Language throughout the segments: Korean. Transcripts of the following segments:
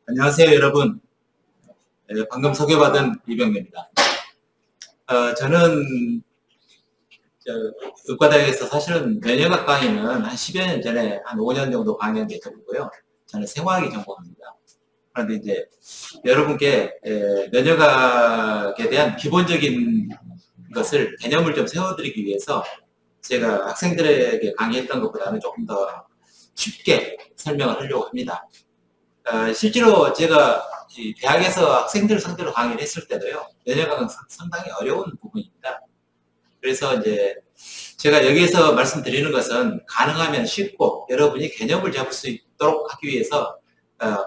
안녕하세요, 여러분. 방금 소개받은 이병래입니다. 저는 의과대학에서 사실은 면역학 강의는 한 10여 년 전에 한 5년 정도 강의한 게 있고요. 저는 생화학이 전공입니다. 그런데 이제 여러분께 면역학에 대한 기본적인 것을 개념을 좀 세워드리기 위해서 제가 학생들에게 강의했던 것보다는 조금 더 쉽게 설명을 하려고 합니다. 실제로 제가 대학에서 학생들 상대로 강의를 했을 때도요, 면역학은 상당히 어려운 부분입니다. 그래서 이제 제가 여기에서 말씀드리는 것은 가능하면 쉽고 여러분이 개념을 잡을 수 있도록 하기 위해서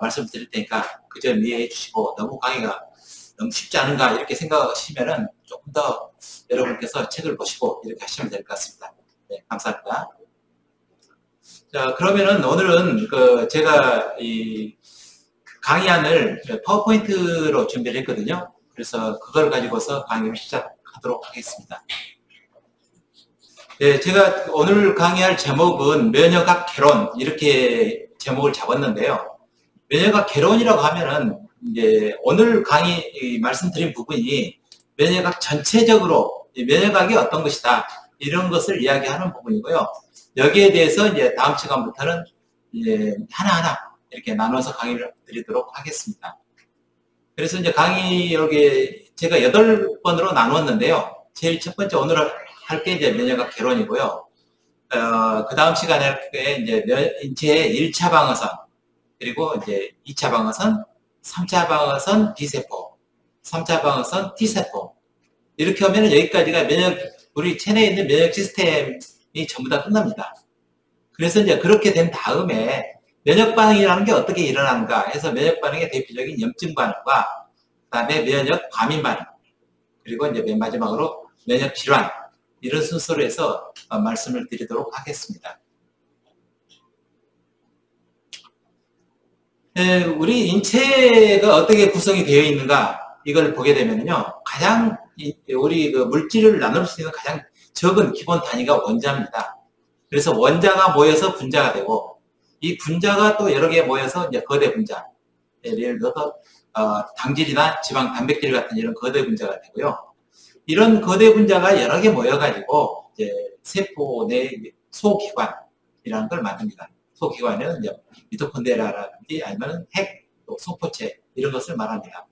말씀드릴 테니까 그 점 이해해 주시고, 너무 강의가 너무 쉽지 않은가 이렇게 생각하시면은 조금 더 여러분께서 책을 보시고 이렇게 하시면 될 것 같습니다. 네, 감사합니다. 자, 그러면은 오늘은 제가 이 강의안을 파워포인트로 준비를 했거든요. 그래서 그걸 가지고서 강의를 시작하도록 하겠습니다. 네, 제가 오늘 강의할 제목은 면역학 개론, 이렇게 제목을 잡았는데요. 면역학 개론이라고 하면은 이제 오늘 강의 말씀드린 부분이 면역학 전체적으로 면역학이 어떤 것이다, 이런 것을 이야기하는 부분이고요. 여기에 대해서 이제 다음 시간부터는 이제 하나하나 이렇게 나눠서 강의를 드리도록 하겠습니다. 그래서 이제 강의 여기 제가 8번으로 나누었는데요. 제일 첫 번째 오늘 할 게 이제 면역학 개론이고요. 그 다음 시간에 이제 인체의 1차 방어선, 그리고 이제 2차 방어선, 3차 방어선 B세포, 3차 방어선 T세포. 이렇게 하면 여기까지가 우리 체내에 있는 면역 시스템이 전부 다 끝납니다. 그래서 이제 그렇게 된 다음에 면역 반응이라는 게 어떻게 일어나는가 해서 면역 반응의 대표적인 염증 반응과 그다음에 면역 과민 반응, 그리고 이제 맨 마지막으로 면역 질환, 이런 순서로 해서 말씀을 드리도록 하겠습니다. 우리 인체가 어떻게 구성이 되어 있는가, 이걸 보게 되면요, 가장 우리 물질을 나눌 수 있는 가장 적은 기본 단위가 원자입니다. 그래서 원자가 모여서 분자가 되고, 이 분자가 또 여러 개 모여서 이제 거대 분자, 예를 들어서 당질이나 지방, 단백질 같은 이런 거대 분자가 되고요. 이런 거대 분자가 여러 개 모여가지고 이제 세포 내 소기관이라는 걸 만듭니다. 소기관은 이제 미토콘드리아라든지 아니면 핵, 또 소포체, 이런 것을 말합니다.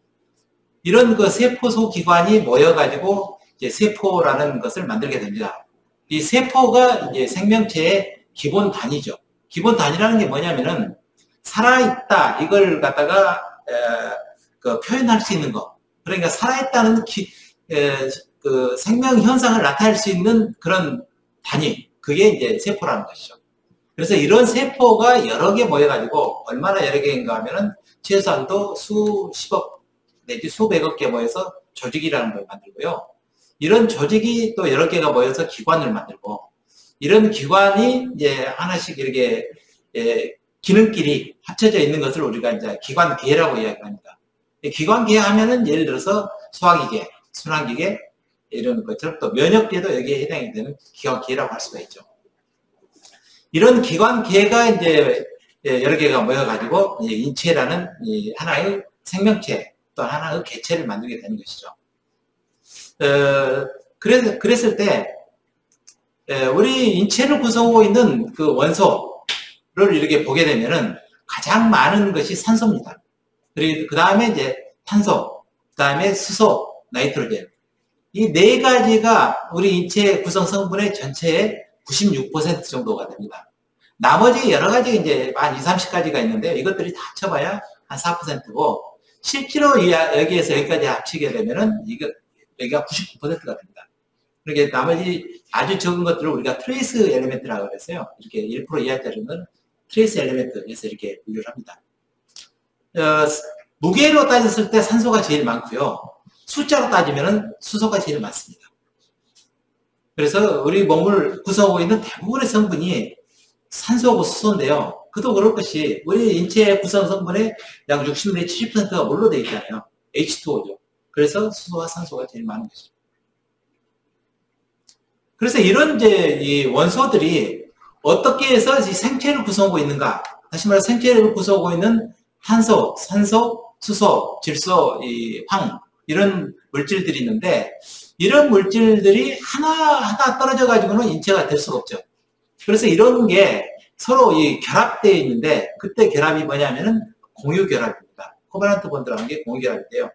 이런 세포 소기관이 모여가지고 이제 세포라는 것을 만들게 됩니다. 이 세포가 이제 생명체의 기본 단위죠. 기본 단위라는 게 뭐냐면은 살아있다, 이걸 갖다가 표현할 수 있는 거. 그러니까 살아있다는 생명 현상을 나타낼 수 있는 그런 단위, 그게 이제 세포라는 것이죠. 그래서 이런 세포가 여러 개 모여가지고, 얼마나 여러 개인가 하면은 최소한도 수십억 내지 수백억 개 모여서 조직이라는 걸 만들고요. 이런 조직이 또 여러 개가 모여서 기관을 만들고, 이런 기관이 이제 하나씩 이렇게 기능끼리 합쳐져 있는 것을 우리가 이제 기관계라고 이야기합니다. 기관계 하면은 예를 들어서 소화기계, 순환기계, 이런 것처럼 또 면역계도 여기에 해당이 되는 기관계라고 할 수가 있죠. 이런 기관계가 이제 여러 개가 모여가지고 이제 인체라는 하나의 생명체, 또 하나의 개체를 만들게 되는 것이죠. 그랬을 때 우리 인체를 구성하고 있는 그 원소를 이렇게 보게 되면은 가장 많은 것이 산소입니다. 그리고 그 다음에 이제 탄소, 그 다음에 수소, 나이트로젠. 이 네 가지가 우리 인체 구성 성분의 전체의 96% 정도가 됩니다. 나머지 여러 가지 이제 한 20, 30가지가 있는데 이것들이 다 합쳐봐야 한 4%고, 실제로 여기에서 여기까지 합치게 되면은 여기가 99%가 됩니다. 그러니까 나머지 아주 적은 것들을 우리가 트레이스 엘리멘트라고 그랬어요. 이렇게 1% 이하짜리는 트레이스 엘리멘트에서 이렇게 분류를 합니다. 무게로 따졌을 때 산소가 제일 많고요. 숫자로 따지면 수소가 제일 많습니다. 그래서 우리 몸을 구성하고 있는 대부분의 성분이 산소하고 수소인데요. 그도 그럴 것이 우리 인체의 구성 성분의 약 60 내지 70%가 물로 되어 있잖아요. H2O죠. 그래서 수소와 산소가 제일 많은 것이죠. 그래서 이런 이제 이 원소들이 어떻게 해서 이 생체를 구성하고 있는가? 다시 말해 생체를 구성하고 있는 탄소, 산소, 수소, 질소, 황 이런 물질들이 있는데 이런 물질들이 하나하나 떨어져 가지고는 인체가 될 수가 없죠. 그래서 이런 게 서로 결합되어 있는데 그때 결합이 뭐냐면은 공유결합입니다. 코바란트 본드라는 게 공유결합인데요.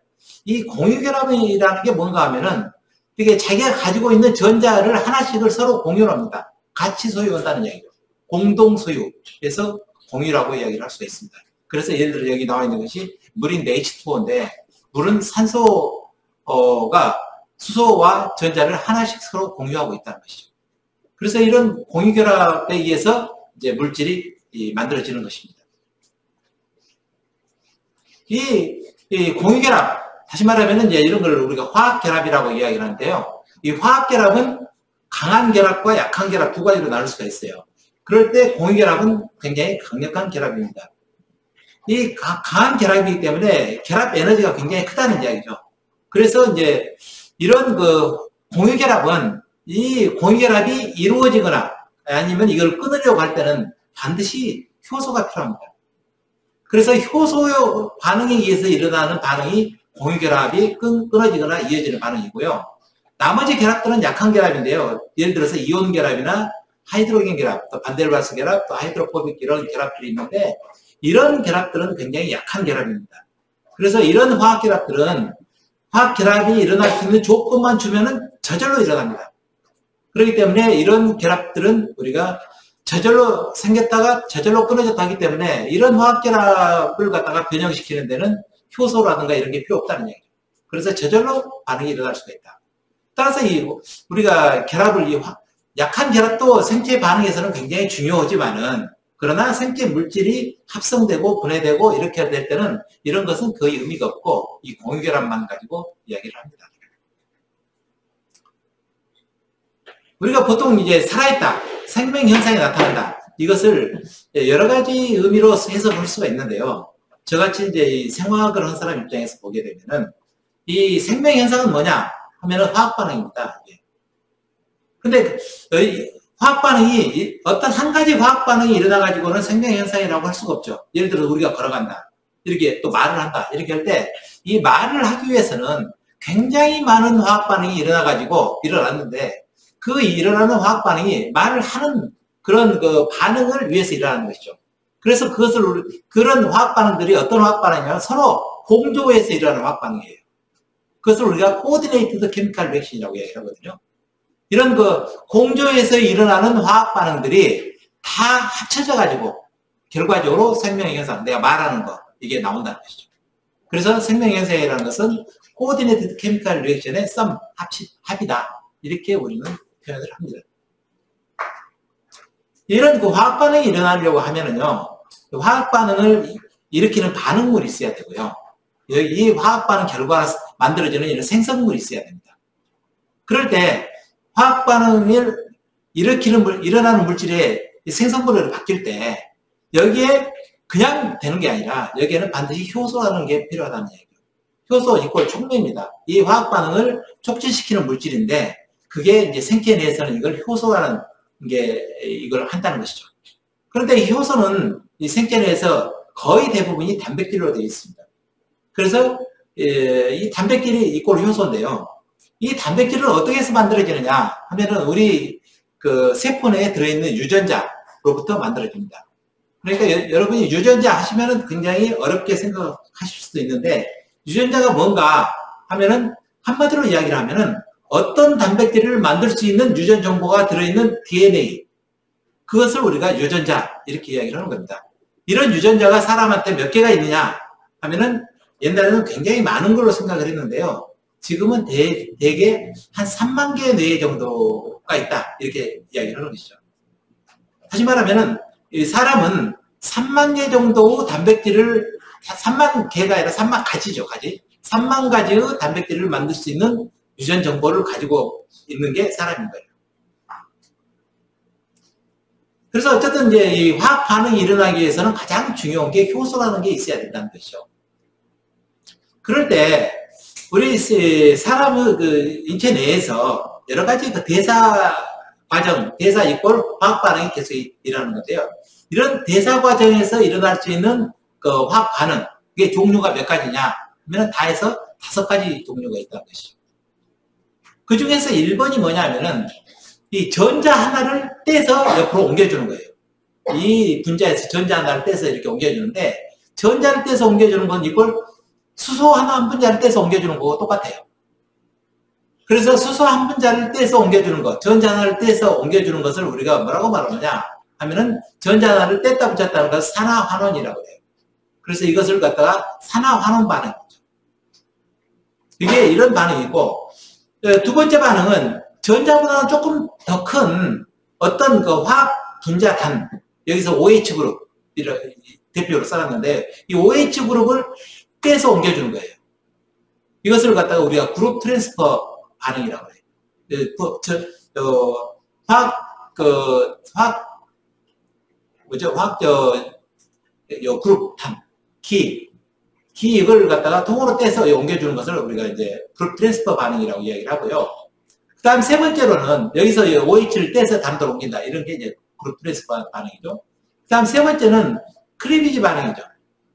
이 공유결합이라는 게 뭔가 하면은 이게 자기가 가지고 있는 전자를 하나씩을 서로 공유합니다. 같이 소유한다는 얘기죠. 공동 소유에서 공유라고 이야기를 할 수가 있습니다. 그래서 예를 들어 여기 나와 있는 것이 물인데 H2O인데 물은 산소가 수소와 전자를 하나씩 서로 공유하고 있다는 것이죠. 그래서 이런 공유결합에 의해서 이제 물질이 만들어지는 것입니다. 이 공유결합, 다시 말하면 이제 이런 걸 우리가 화학결합이라고 이야기를 하는데요. 이 화학결합은 강한 결합과 약한 결합 두 가지로 나눌 수가 있어요. 그럴 때 공유결합은 굉장히 강력한 결합입니다. 이 강한 결합이기 때문에 결합 에너지가 굉장히 크다는 이야기죠. 그래서 이제 이런 공유결합은 이 공유결합이 이루어지거나 아니면 이걸 끊으려고 할 때는 반드시 효소가 필요합니다. 그래서 효소 반응에 의해서 일어나는 반응이 공유결합이 끊어지거나 이어지는 반응이고요. 나머지 결합들은 약한 결합인데요. 예를 들어서 이온 결합이나 하이드로겐 결합, 또 반데르발스 결합, 또 하이드로포빅 이런 결합들이 있는데 이런 결합들은 굉장히 약한 결합입니다. 그래서 이런 화학결합들은 화학결합이 일어날 수 있는 조건만 주면은 저절로 일어납니다. 그렇기 때문에 이런 결합들은 우리가 저절로 생겼다가 저절로 끊어졌다 하기 때문에 이런 화학결합을 갖다가 변형시키는 데는 효소라든가 이런 게 필요 없다는 얘기죠. 그래서 저절로 반응이 일어날 수가 있다. 따라서 우리가 결합을 약한 결합도 생체 반응에서는 굉장히 중요하지만은 그러나 생체 물질이 합성되고 분해되고 이렇게 될 때는 이런 것은 거의 의미가 없고 이 공유결합만 가지고 이야기를 합니다. 우리가 보통 이제 살아있다, 생명현상이 나타난다. 이것을 여러 가지 의미로 해석할 수가 있는데요. 저같이 이제 생화학을 한 사람 입장에서 보게 되면은 이 생명현상은 뭐냐 하면은 화학반응입니다. 근데 화학반응이 어떤 한 가지 화학반응이 일어나가지고는 생명현상이라고 할 수가 없죠. 예를 들어 우리가 걸어간다. 이렇게 또 말을 한다. 이렇게 할 때 이 말을 하기 위해서는 굉장히 많은 화학반응이 일어났는데 그 일어나는 화학반응이 말을 하는 그런 반응을 위해서 일어나는 것이죠. 그래서 그런 화학반응들이 어떤 화학반응이냐면 서로 공조해서 일어나는 화학반응이에요. 그것을 우리가 코오디네이티드 케미칼 리액션이라고 얘기하거든요. 이런 공조해서 일어나는 화학 반응들이 다 합쳐져 가지고 결과적으로 생명의 현상, 내가 말하는 거 이게 나온다는 것이죠. 그래서 생명의 현상이라는 것은 코오디네이티드 케미칼 리액션의 합이다. 이렇게 우리는 표현을 합니다. 이런 화학 반응이 일어나려고 하면은요, 화학 반응을 일으키는 반응물이 있어야 되고요. 이 화학 반응 결과가 만들어지는 이런 생성물이 있어야 됩니다. 그럴 때 화학 반응을 일어나는 물질의 생성물로 바뀔 때 여기에 그냥 되는 게 아니라 여기에는 반드시 효소라는 게 필요하다는 얘기죠. 효소 이꼴 촉매입니다. 이 화학 반응을 촉진시키는 물질인데 그게 이제 생체 내에서는 이걸 효소라는 게 이걸 한다는 것이죠. 그런데 이 효소는 이 생체 내에서 거의 대부분이 단백질로 되어 있습니다. 그래서 이 단백질이 이꼴 효소인데요. 이 단백질은 어떻게 해서 만들어지느냐 하면은 우리 세포 내에 들어있는 유전자로부터 만들어집니다. 그러니까 여러분이 유전자 하시면은 굉장히 어렵게 생각하실 수도 있는데 유전자가 뭔가 하면은 한마디로 이야기를 하면은 어떤 단백질을 만들 수 있는 유전 정보가 들어있는 DNA 그것을 우리가 유전자 이렇게 이야기를 하는 겁니다. 이런 유전자가 사람한테 몇 개가 있느냐 하면은 옛날에는 굉장히 많은 걸로 생각을 했는데요. 지금은 대개 한 3만 개 뇌 정도가 있다. 이렇게 이야기를 하는 것이죠. 다시 말하면은, 이 사람은 3만 개 정도 단백질을, 3만 개가 아니라 3만 가지죠, 가지. 3만 가지의 단백질을 만들 수 있는 유전 정보를 가지고 있는 게 사람인 거예요. 그래서 어쨌든 이제 이 화학 반응이 일어나기 위해서는 가장 중요한 게 효소라는 게 있어야 된다는 것이죠. 그럴 때, 우리 사람의 인체 내에서 여러 가지 대사 과정, 대사 이꼴 화학 반응이 계속 일어나는 건데요. 이런 대사 과정에서 일어날 수 있는 그 화학 반응, 그게 종류가 몇 가지냐 하면 다 해서 5가지 종류가 있다는 것이죠. 그 중에서 1번이 뭐냐면은 이 전자 하나를 떼서 옆으로 옮겨주는 거예요. 이 분자에서 전자 하나를 떼서 이렇게 옮겨주는데, 전자를 떼서 옮겨주는 건 이걸 수소 하나 한 분자를 떼서 옮겨주는 거하고 똑같아요. 그래서 수소 한 분자를 떼서 옮겨주는 것, 전자 하나를 떼서 옮겨주는 것을 우리가 뭐라고 말하느냐 하면은 전자 하나를 뗐다 붙였다는 것을 산화환원이라고 해요. 그래서 이것을 갖다가 산화환원 반응이죠. 이게 이런 반응이고, 두 번째 반응은 전자보다는 조금 더 큰 어떤 그 화학 분자단, 여기서 OH 그룹 대표로 써놨는데, 이 OH 그룹을 떼서 옮겨주는 거예요. 이것을 갖다가 우리가 그룹 트랜스퍼 반응이라고 해요. 그룹탄, 이걸 갖다가 통으로 떼서 옮겨주는 것을 우리가 이제 그룹 트랜스퍼 반응이라고 이야기를 하고요. 그 다음 세 번째로는 여기서 OH를 떼서 다른 데로 옮긴다. 이런 게 이제 그룹 트랜스퍼 반응이죠. 그 다음 세 번째는 클리비지 반응이죠.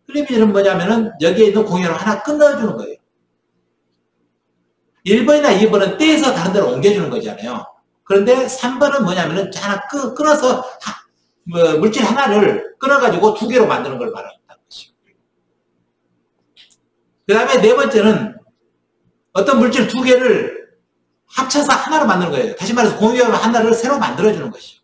클리비지는 뭐냐면은 여기에 있는 공유를 하나 끊어주는 거예요. 1번이나 2번은 떼서 다른 데로 옮겨주는 거잖아요. 그런데 3번은 뭐냐면은 하나 끊어서 물질 하나를 끊어가지고 2개로 만드는 걸 말합니다. 그 다음에 네 번째는 어떤 물질 2개를 합쳐서 하나로 만드는 거예요. 다시 말해서 공유하면 하나를 새로 만들어주는 것이죠.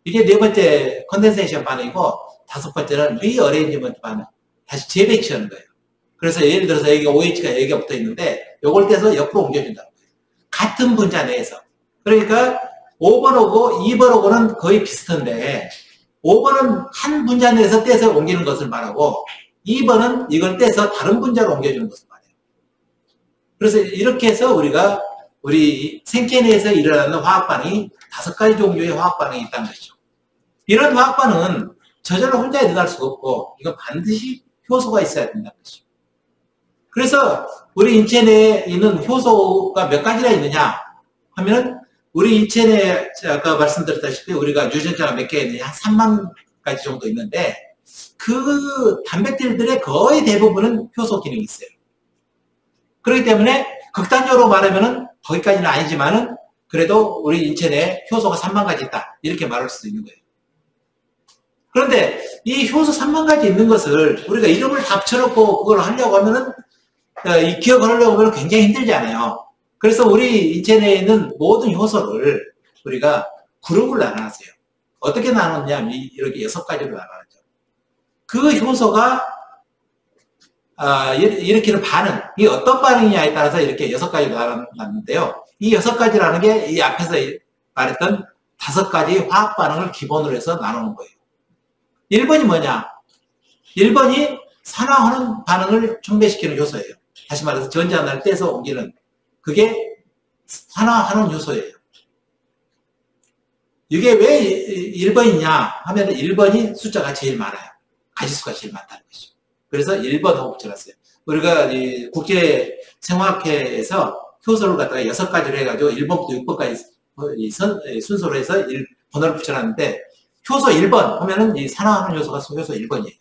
이게 네 번째 컨덴세이션 반응이고, 다섯 번째는 리어레인지먼트 반응. 다시 재배치하는 거예요. 그래서 예를 들어서 여기가 OH가 여기가 붙어 있는데 이걸 떼서 옆으로 옮겨준다는 거예요. 같은 분자 내에서. 그러니까 5번하고 2번하고는 거의 비슷한데 5번은 한 분자 내에서 떼서 옮기는 것을 말하고 2번은 이걸 떼서 다른 분자로 옮겨주는 것을 말해요. 그래서 이렇게 해서 우리 생체 내에서 일어나는 화학 반응이 5가지 종류의 화학 반응이 있다는 것이죠. 이런 화학 반응은 저절로 혼자 일어날 수가 없고 이건 반드시 효소가 있어야 된다는 것이죠. 그래서 우리 인체 내에 있는 효소가 몇 가지나 있느냐 하면 우리 인체 내에 아까 말씀드렸다시피 우리가 유전자가 몇 개 있느냐 한 3만 가지 정도 있는데 그 단백질들의 거의 대부분은 효소 기능이 있어요. 그렇기 때문에 극단적으로 말하면은 거기까지는 아니지만은 그래도 우리 인체 내에 효소가 3만 가지 있다 이렇게 말할 수도 있는 거예요. 그런데 이 효소 3만 가지 있는 것을 우리가 이름을 다 붙여놓고 그걸 하려고 하면은 이 기억을 하려고 하면 굉장히 힘들지 않아요. 그래서 우리 인체 내에 있는 모든 효소를 우리가 그룹을 나눠놨어요. 어떻게 나눴냐면 이렇게 6가지로 나눠놨죠. 그 효소가 일으키는 반응, 이 어떤 반응이냐에 따라서 이렇게 6가지로 나눴는데요. 이 6가지라는 게 이 앞에서 말했던 5가지 화학 반응을 기본으로 해서 나누는 거예요. 1번이 뭐냐? 1번이 산화하는 반응을 촉매시키는 효소예요. 다시 말해서 전자 하나를 떼서 옮기는 그게 산화하는 효소예요. 이게 왜 1번이냐 하면 1번이 숫자가 제일 많아요. 가지수가 제일 많다는 것이죠. 그래서 1번하고 붙여놨어요. 우리가 이 국제생화학회에서 효소를 갖다가 6가지로 해가지고 1번부터 6번까지 순서로 해서 번호를 붙여놨는데 효소 1번 하면은 이 산화하는 효소가 효소 1번이에요.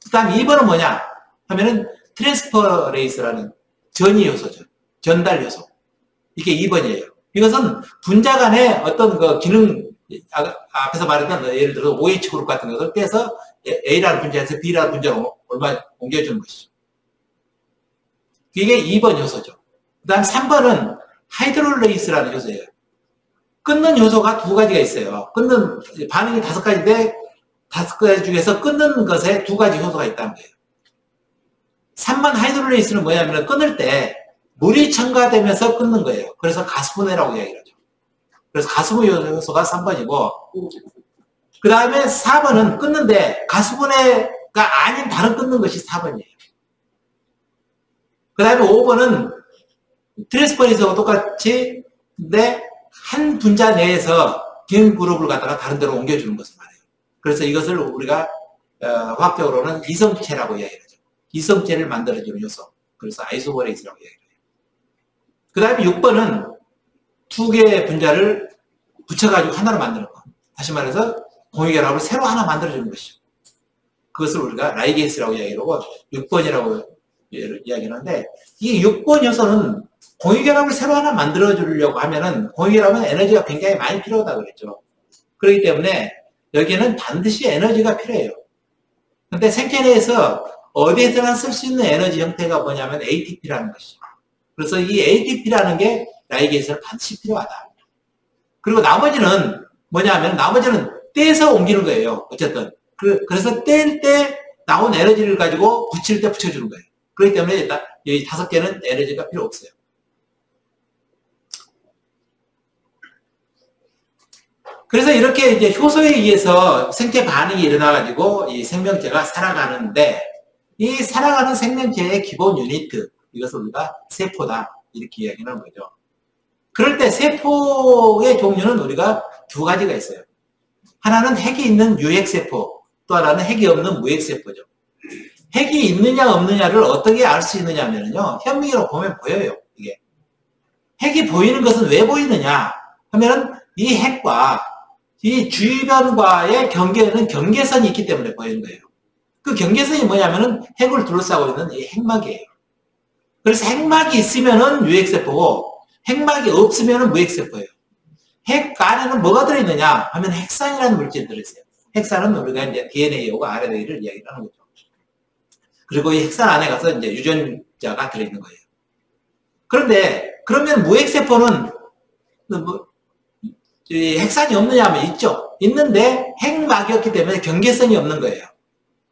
그 다음 2번은 뭐냐 하면은 트랜스퍼레이스라는 전이 효소죠. 전달 효소. 이게 2번이에요. 이것은 분자 간의 어떤 그 기능, 앞에서 말했던 예를 들어서 OH 그룹 같은 것을 떼서 A라는 분자에서 B라는 분자로 옮겨주는 것이죠. 이게 2번 효소죠. 그 다음 3번은 하이드롤레이스라는 효소예요. 끊는 효소가 2가지가 있어요. 끊는, 반응이 5가지인데 5가지 중에서 끊는 것에 2가지 효소가 있다는 거예요. 3번 하이드롤레이스는 뭐냐면 끊을 때 물이 첨가되면서 끊는 거예요. 그래서 가수분해라고 이야기를 하죠. 그래서 가수분 효소가 3번이고 그 다음에 4번은 끊는데 가수분해가 아닌 다른 끊는 것이 4번이에요. 그 다음에 5번은 트랜스퍼레이스하고 똑같이 근데 한 분자 내에서 기능 그룹을 갖다가 다른 데로 옮겨주는 것을 말해요. 그래서 이것을 우리가 화학적으로는 이성체라고 이야기를 하죠. 이성체를 만들어주는 요소. 그래서 아이소머레이스라고 이야기를 해요. 그 다음에 6번은 2개의 분자를 붙여가지고 하나로 만드는 거. 다시 말해서 공유결합을 새로 하나 만들어주는 것이죠. 그것을 우리가 라이게이스라고 이야기하고 6번이라고 이야기하는데, 이 6번 요소는 공유결합을 새로 하나 만들어 주려고 하면은 공유결합은 에너지가 굉장히 많이 필요하다 그랬죠. 그렇기 때문에 여기에는 반드시 에너지가 필요해요. 근데 생체 내에서 어디에서나 쓸 수 있는 에너지 형태가 뭐냐면 ATP라는 것이죠. 그래서 이 ATP라는 게 라이게이스는 반드시 필요하다. 그리고 나머지는 뭐냐면 나머지는 떼서 옮기는 거예요. 어쨌든. 그래서 뗄 때 나온 에너지를 가지고 붙일 때 붙여주는 거예요. 그렇기 때문에 이 5개는 에너지가 필요 없어요. 그래서 이렇게 이제 효소에 의해서 생체 반응이 일어나가지고 이 생명체가 살아가는데, 이 살아가는 생명체의 기본 유니트, 이것을 우리가 세포다, 이렇게 이야기하는 거죠. 그럴 때 세포의 종류는 우리가 두 가지가 있어요. 하나는 핵이 있는 유핵세포, 또 하나는 핵이 없는 무핵세포죠. 핵이 있느냐 없느냐를 어떻게 알 수 있느냐 하면요, 현미경으로 보면 보여요. 이게 핵이 보이는 것은 왜 보이느냐 하면은 이 핵과 이 주변과의 경계에는 경계선이 있기 때문에 보이는 거예요. 그 경계선이 뭐냐면은 핵을 둘러싸고 있는 이 핵막이에요. 그래서 핵막이 있으면은 유핵세포고 핵막이 없으면은 무핵세포예요. 핵 안에는 뭐가 들어있느냐 하면 핵산이라는 물질이 들어있어요. 핵산은 우리가 이제 DNA하고 RNA를 이야기하는 거죠. 그리고 이 핵산 안에 가서 이제 유전자가 들어있는 거예요. 그런데 그러면 무핵세포는 핵산이 없느냐 하면 있죠. 있는데 핵막이었기 때문에 경계선이 없는 거예요.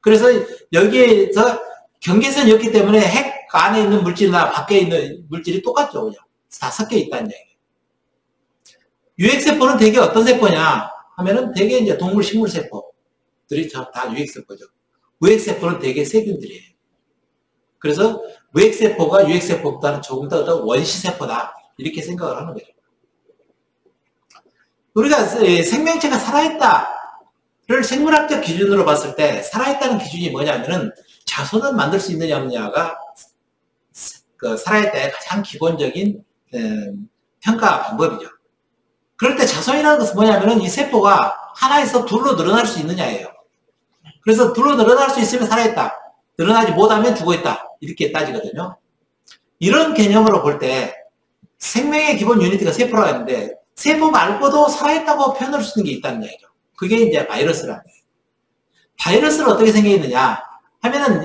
그래서 여기에서 경계선이 없기 때문에 핵 안에 있는 물질이나 밖에 있는 물질이 똑같죠. 그냥 다 섞여 있다는 얘기예요. 유핵세포는 대개 어떤 세포냐 하면은 대개 이제 동물, 식물 세포들이 다 유핵세포죠. 무핵세포는 대개 세균들이에요. 그래서 무핵세포가 유핵세포보다는 조금 더 원시세포다, 이렇게 생각을 하는 거죠. 우리가 생명체가 살아있다를 생물학적 기준으로 봤을 때 살아있다는 기준이 뭐냐면은 자손을 만들 수 있느냐 없느냐가 그 살아있다의 가장 기본적인 평가 방법이죠. 그럴 때 자손이라는 것은 뭐냐면은 이 세포가 하나에서 둘로 늘어날 수 있느냐예요. 그래서 둘로 늘어날 수 있으면 살아있다, 늘어나지 못하면 죽어있다, 이렇게 따지거든요. 이런 개념으로 볼 때 생명의 기본 유니티가 세포라고 했는데 세포 말고도 살아있다고 표현할 수 있는 게 있다는 얘기죠. 그게 이제 바이러스라는 거예요. 바이러스는 어떻게 생겨있느냐 하면은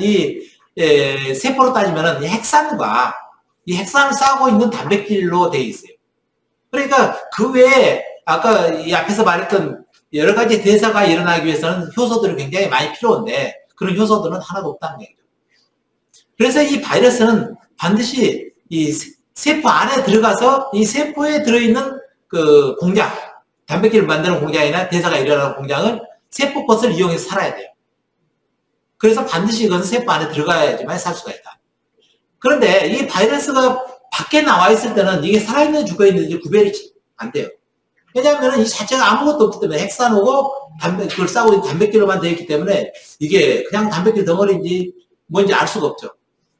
세포로 따지면은 이 핵산과 이 핵산을 싸고 있는 단백질로 되어 있어요. 그러니까 그 외에 아까 이 앞에서 말했던 여러 가지 대사가 일어나기 위해서는 효소들이 굉장히 많이 필요한데 그런 효소들은 하나도 없다는 얘기죠. 그래서 이 바이러스는 반드시 이 세포 안에 들어가서 이 세포에 들어있는 그 공장, 단백질을 만드는 공장이나 대사가 일어나는 공장을 세포 것을 이용해서 살아야 돼요. 그래서 반드시 이것은 세포 안에 들어가야지만 살 수가 있다. 그런데 이 바이러스가 밖에 나와 있을 때는 이게 살아있는지 죽어있는지 구별이 안 돼요. 왜냐하면 이 자체가 아무것도 없기 때문에 핵산하고 그걸 싸고 있는 단백질로만 되어 있기 때문에 이게 그냥 단백질 덩어리인지 뭔지 알 수가 없죠.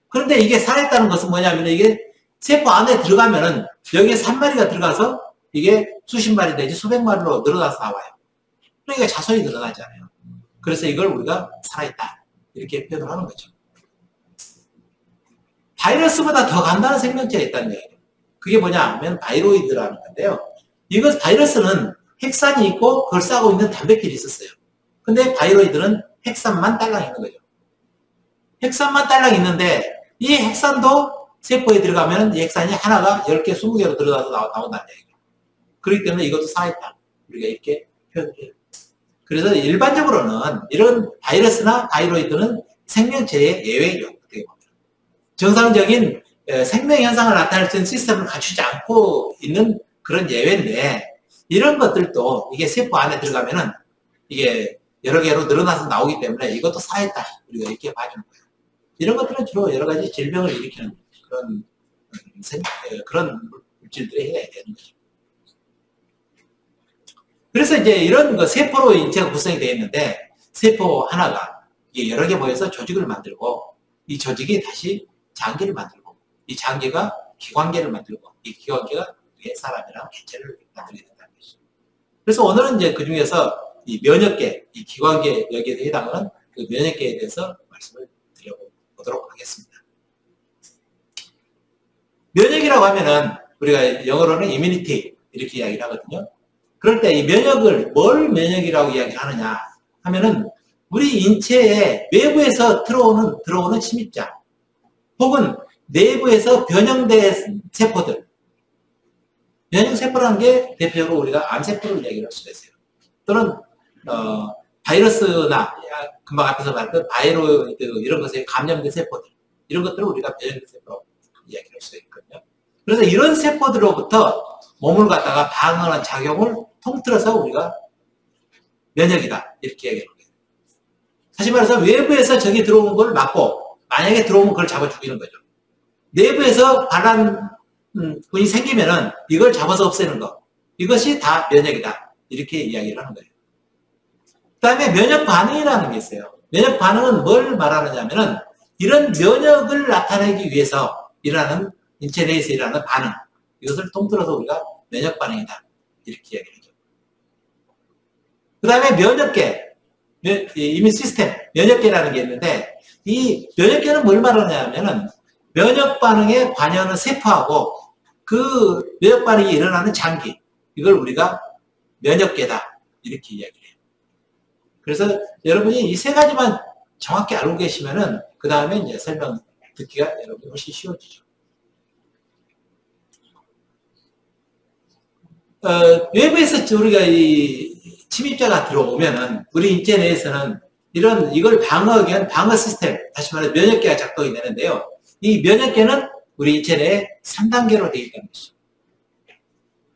그런데 이게 살아있다는 것은 뭐냐면 이게 세포 안에 들어가면은 여기에 3마리가 들어가서 이게 수십 마리 내지 수백 마리로 늘어나서 나와요. 그러니까 자손이 늘어나잖아요. 그래서 이걸 우리가 살아있다, 이렇게 표현을 하는 거죠. 바이러스보다 더 간단한 생명체가 있다는 얘기예요. 그게 뭐냐 하면 바이로이드라는 건데요. 이것 바이러스는 핵산이 있고 그걸 싸고 있는 단백질이 있었어요. 근데 바이로이드는 핵산만 딸랑 있는 거죠. 핵산만 딸랑 있는데 이 핵산도 세포에 들어가면 이 핵산이 하나가 10개, 20개로 들어가서 나온다는 얘기예요. 그렇기 때문에 이것도 살아있다, 우리가 이렇게 표현해요. 그래서 일반적으로는 이런 바이러스나 바이로이드는 생명체의 예외죠. 어떻게 보면. 정상적인 생명 현상을 나타낼 수 있는 시스템을 갖추지 않고 있는 그런 예외인데, 이런 것들도 이게 세포 안에 들어가면은 이게 여러 개로 늘어나서 나오기 때문에 이것도 살아있다, 우리가 이렇게 봐주는 거예요. 이런 것들은 주로 여러 가지 질병을 일으키는 그런 물질들이 해야 되는 거죠. 그래서 이제 이런 세포로 인체가 구성이 되어 있는데, 세포 하나가 여러 개 모여서 조직을 만들고, 이 조직이 다시 장기를 만들고, 이 장기가 기관계를 만들고, 이 기관계가 사람이랑 개체를 만들게 된다는 것이죠. 그래서 오늘은 이제 그 중에서 이 면역계, 이 기관계, 여기에 해당하는 그 면역계에 대해서 말씀을 드려보도록 하겠습니다. 면역이라고 하면은 우리가 영어로는 immunity 이렇게 이야기를 하거든요. 그럴 때 이 면역을 뭘 면역이라고 이야기를 하느냐 하면은 우리 인체에 외부에서 들어오는 침입자 혹은 내부에서 변형된 세포들, 면역세포라는 게 대표적으로 우리가 암세포를 이야기할 수가 있어요. 또는 바이러스나 금방 앞에서 말했던 바이러스 이런 것에 감염된 세포들, 이런 것들을 우리가 면역세포라고 이야기할 수가 있거든요. 그래서 이런 세포들로부터 몸을 갖다가 방어하는 작용을 통틀어서 우리가 면역이다 이렇게 얘기하는 거예요. 다시 말해서 외부에서 적이 들어오는 걸 막고 만약에 들어오면 그걸 잡아 죽이는 거죠. 내부에서 반란군이 생기면은 이걸 잡아서 없애는 거, 이것이 다 면역이다 이렇게 이야기를 하는 거예요. 그 다음에 면역 반응이라는 게 있어요. 면역 반응은 뭘 말하느냐면은 이런 면역을 나타내기 위해서 일어나는 인체 내에서 일어나는 반응, 이것을 통틀어서 우리가 면역 반응이다 이렇게 이야기를 하죠. 그 다음에 면역계, 이미 시스템, 면역계라는 게 있는데 이 면역계는 뭘 말하냐면은 면역 반응에 관여하는 세포하고 그 면역 반응이 일어나는 장기, 이걸 우리가 면역계다 이렇게 이야기를 해요. 그래서 여러분이 이 세 가지만 정확히 알고 계시면은 그 다음에 이제 설명 듣기가 여러분이 훨씬 쉬워지죠. 외부에서 우리가 이 침입자가 들어오면은 우리 인체 내에서는 이걸 방어하기 위한 방어 시스템, 다시 말해 면역계가 작동이 되는데요. 이 면역계는 우리 인체 내에 3단계로 되어 있다는 것이죠.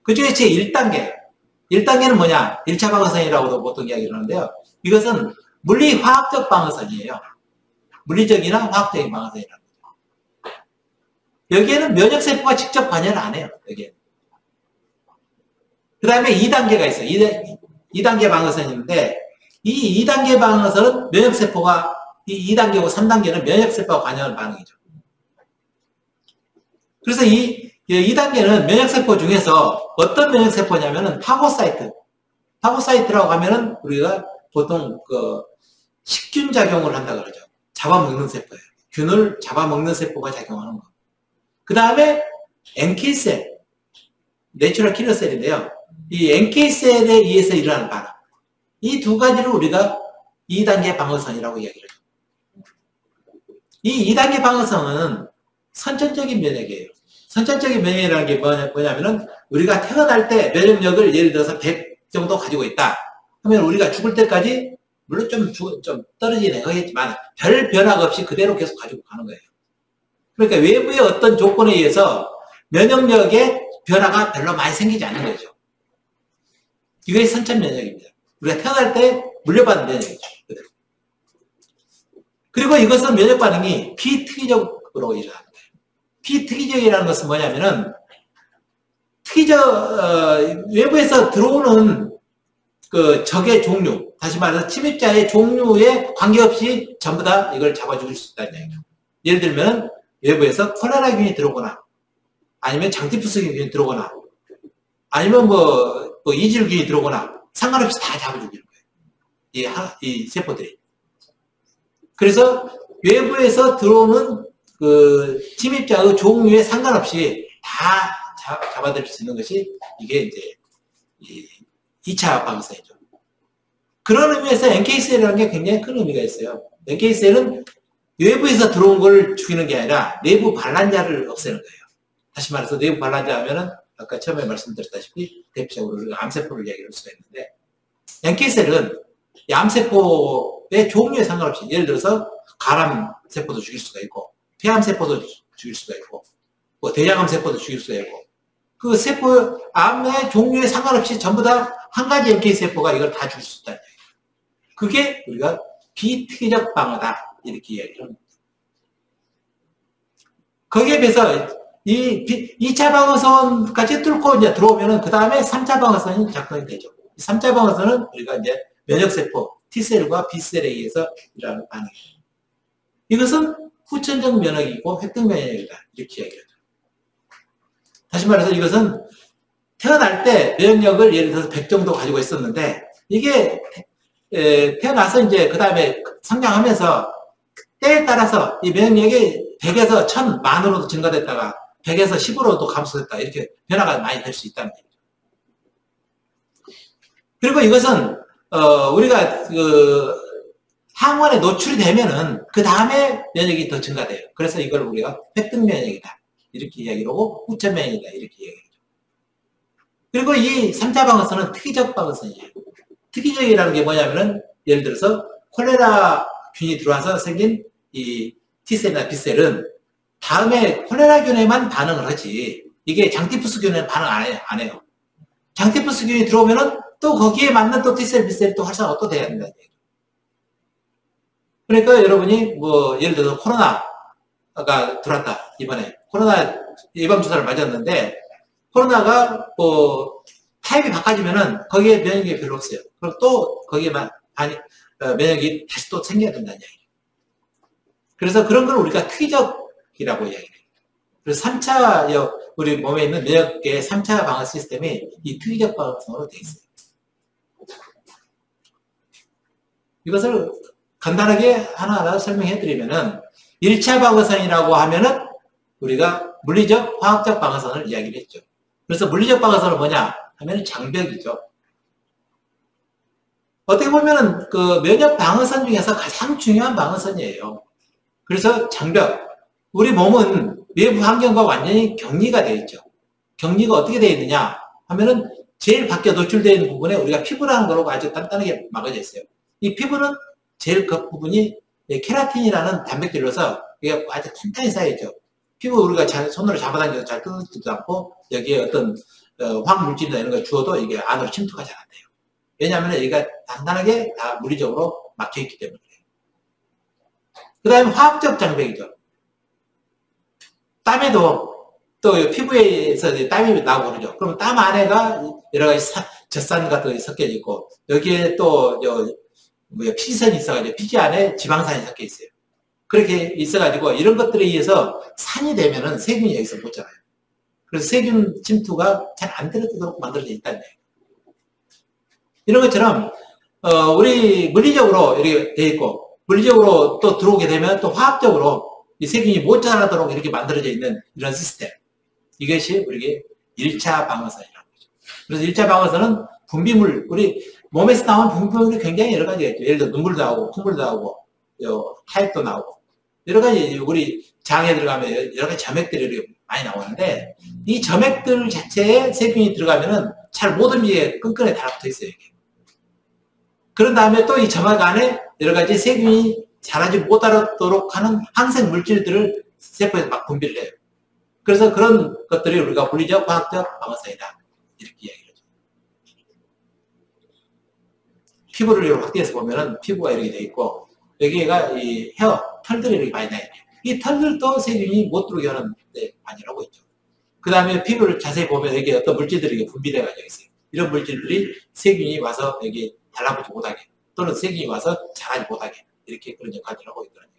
그 중에 제 1단계. 1단계는 뭐냐? 1차 방어선이라고도 보통 이야기를 하는데요. 이것은 물리화학적 방어선이에요. 물리적이나 화학적인 방어선이라는 거죠. 여기에는 면역세포가 직접 관여를 안 해요. 여기에. 그 다음에 2단계가 있어요. 2단계 방어선인데 이 2단계 방어선은 면역세포가 이 2단계고 3단계는 면역세포가 관여하는 반응이죠. 그래서 이 2단계는 면역세포 중에서 어떤 면역세포냐면은 파고사이트. 파고사이트라고 하면은 우리가 보통 그 식균 작용을 한다 그러죠. 잡아먹는 세포예요. 균을 잡아먹는 세포가 작용하는 거. 그 다음에 NK셀, 내추럴 킬러셀인데요. 이 NK셀에 의해서 일어나는 반응. 이 두 가지를 우리가 2단계 방어선이라고 이야기를 하죠. 이 2단계 방어선은 선천적인 면역이에요. 선천적인 면역이라는 게 뭐냐면은 우리가 태어날 때 면역력을 예를 들어서 100 정도 가지고 있다 하면 우리가 죽을 때까지 물론 좀 떨어지긴 하겠지만 별 변화가 없이 그대로 계속 가지고 가는 거예요. 그러니까 외부의 어떤 조건에 의해서 면역력의 변화가 별로 많이 생기지 않는 거죠. 이게 선천 면역입니다. 우리가 태어날 때 물려받은 면역이죠. 그리고 이것은 면역 반응이 비특이적으로 일어나는 거예요. 비특이적이라는 것은 뭐냐면은 외부에서 들어오는 그 적의 종류, 다시 말해서 침입자의 종류에 관계없이 전부 다 이걸 잡아 죽일 수 있다는 얘기죠. 예를 들면 외부에서 콜레라균이 들어오거나 아니면 장티푸스균이 들어오거나 아니면 뭐 이질균이 들어오거나 상관없이 다 잡아 죽이는 거예요. 이 세포들이. 그래서 외부에서 들어오는 그 침입자의 종류에 상관없이 다 잡아들일 수 있는 것이 이게 이제 2차 방어선이죠. 그런 의미에서 NK셀이라는 게 굉장히 큰 의미가 있어요. NK셀은 외부에서 들어온 걸 죽이는 게 아니라 내부 반란자를 없애는 거예요. 다시 말해서 내부 반란자 하면은 아까 처음에 말씀드렸다시피 대표적으로 우리가 암세포를 이야기할 수가 있는데 NK셀은 이 암세포의 종류에 상관없이 예를 들어서 간암세포도 죽일 수가 있고 폐암세포도 죽일 수가 있고 뭐 대장암세포도 죽일 수가 있고 그 세포 암의 종류에 상관없이 전부 다 한 가지 NK세포가 이걸 다 죽일 수 있다는 얘기예요. 그게 우리가 비특이적 방어다 이렇게 이야기를 합니다. 거기에 비해서 이 2차 방어선까지 뚫고 이제 들어오면은 그 다음에 3차 방어선이 작동이 되죠. 3차 방어선은 우리가 이제 면역세포 T셀과 B셀에 의해서 일어나는 반응이에요. 이것은 후천적 면역이고 획득 면역이다 이렇게 이야기하죠. 다시 말해서 이것은 태어날 때 면역력을 예를 들어서 100 정도 가지고 있었는데 이게 태어나서 이제 그 다음에 성장하면서 때에 따라서 이 면역력이 100에서 1000, 만으로도 증가됐다가 100에서 10으로도 감소됐다. 이렇게 변화가 많이 될 수 있다는 얘기죠. 그리고 이것은 우리가 항원에 노출이 되면은 그 다음에 면역이 더 증가돼요. 그래서 이걸 우리가 획득 면역이다. 이렇게 이야기를 하고 후천 면역이다. 이렇게 이야기하죠. 그리고 이 3차 방어선은 특이적 방어선이에요. 특이적이라는 게 뭐냐면은 예를 들어서 콜레라 균이 들어와서 생긴 이 T셀이나 B셀은 다음에 콜레라균에만 반응을 하지 이게 장티푸스균에는 반응 안 해요. 장티푸스균이 들어오면은 또 거기에 맞는 또 T셀, B셀이 또 활성화가 또 돼야 된다. 그러니까 여러분이 뭐 예를 들어서 코로나가 들어왔다. 이번에 코로나 예방주사를 맞았는데 코로나가 뭐 타입이 바꿔지면은 거기에 면역이 별로 없어요. 그럼 또 거기에만 면역이 다시 또 생겨야 된다는 이야기예요. 그래서 그런 걸 우리가 특이적이라고 이야기해요. 그래서 3차, 우리 몸에 있는 면역계의 3차 방어 시스템이 이 특이적 방어성으로 되어 있어요. 이것을 간단하게 하나하나 설명해 드리면은 1차 방어선이라고 하면은 우리가 물리적, 화학적 방어선을 이야기를 했죠. 그래서 물리적 방어선은 뭐냐 하면 장벽이죠. 어떻게 보면은 그 면역 방어선 중에서 가장 중요한 방어선이에요. 그래서 장벽. 우리 몸은 외부 환경과 완전히 격리가 되어 있죠. 격리가 어떻게 되어 있느냐 하면은 제일 밖에 노출되어 있는 부분에 우리가 피부라는 거로 아주 단단하게 막아져 있어요. 이 피부는 제일 겉부분이 케라틴이라는 단백질로서 이게 아주 탄탄히 쌓여있죠. 피부 우리가 손으로 잡아당겨서 잘 뜯어지지도 않고 여기에 어떤 화학물질이나 이런 걸 주어도 이게 안으로 침투가 잘 안 돼요. 왜냐하면 여기가 단단하게 다 물리적으로 막혀있기 때문에. 그 다음에 화학적 장벽이죠. 땀에도 또 피부에서 땀이 나오고 그러죠. 그럼 땀 안에가 여러 가지 젖산 같은 것이 섞여 있고 여기에 또 피지선이 있어가지고 피지 안에 지방산이 섞여 있어요. 그렇게 있어가지고 이런 것들에 의해서 산이 되면은 세균이 여기서 못 자라요. 그래서 세균 침투가 잘 안 되도록 만들어져 있다는 얘기예요. 이런 것처럼 우리 물리적으로 이렇게 돼 있고 물리적으로 또 들어오게 되면 또 화학적으로 이 세균이 못 자라도록 이렇게 만들어져 있는 이런 시스템. 이것이 우리에게 1차 방어선이라고 하죠. 그래서 1차 방어선은 분비물, 우리 몸에서 나오는 분비물이 굉장히 여러 가지가 있죠. 예를 들어 눈물도 나오고 콧물도 나오고 타액도 나오고 여러 가지 우리 장에 들어가면 여러 가지 점액들이 이렇게 많이 나오는데 이 점액들 자체에 세균이 들어가면은 잘 못 움직이게 끈끈하게 달라붙어 있어요. 이게. 그런 다음에 또 이 점액 안에 여러 가지 세균이 자라지 못하도록 하는 항생 물질들을 세포에서 막 분비를 해요. 그래서 그런 것들이 우리가 물리적, 화학적 방어선이다. 이렇게 이야기를 하죠. 피부를 확대해서 보면은 피부가 이렇게 돼 있고 여기가 이 헤어, 털들이 이렇게 많이 나 있죠. 이 털들도 세균이 못 들어오게 하는 데 많이 나오고 있죠. 그 다음에 피부를 자세히 보면 여기 어떤 물질들이 분비되어 가지고 있어요. 이런 물질들이 세균이 와서 여기 달라붙지 못하게 또는 세균이 와서 자라지 못하게 이렇게 그런 역할을 하고 있더라고요.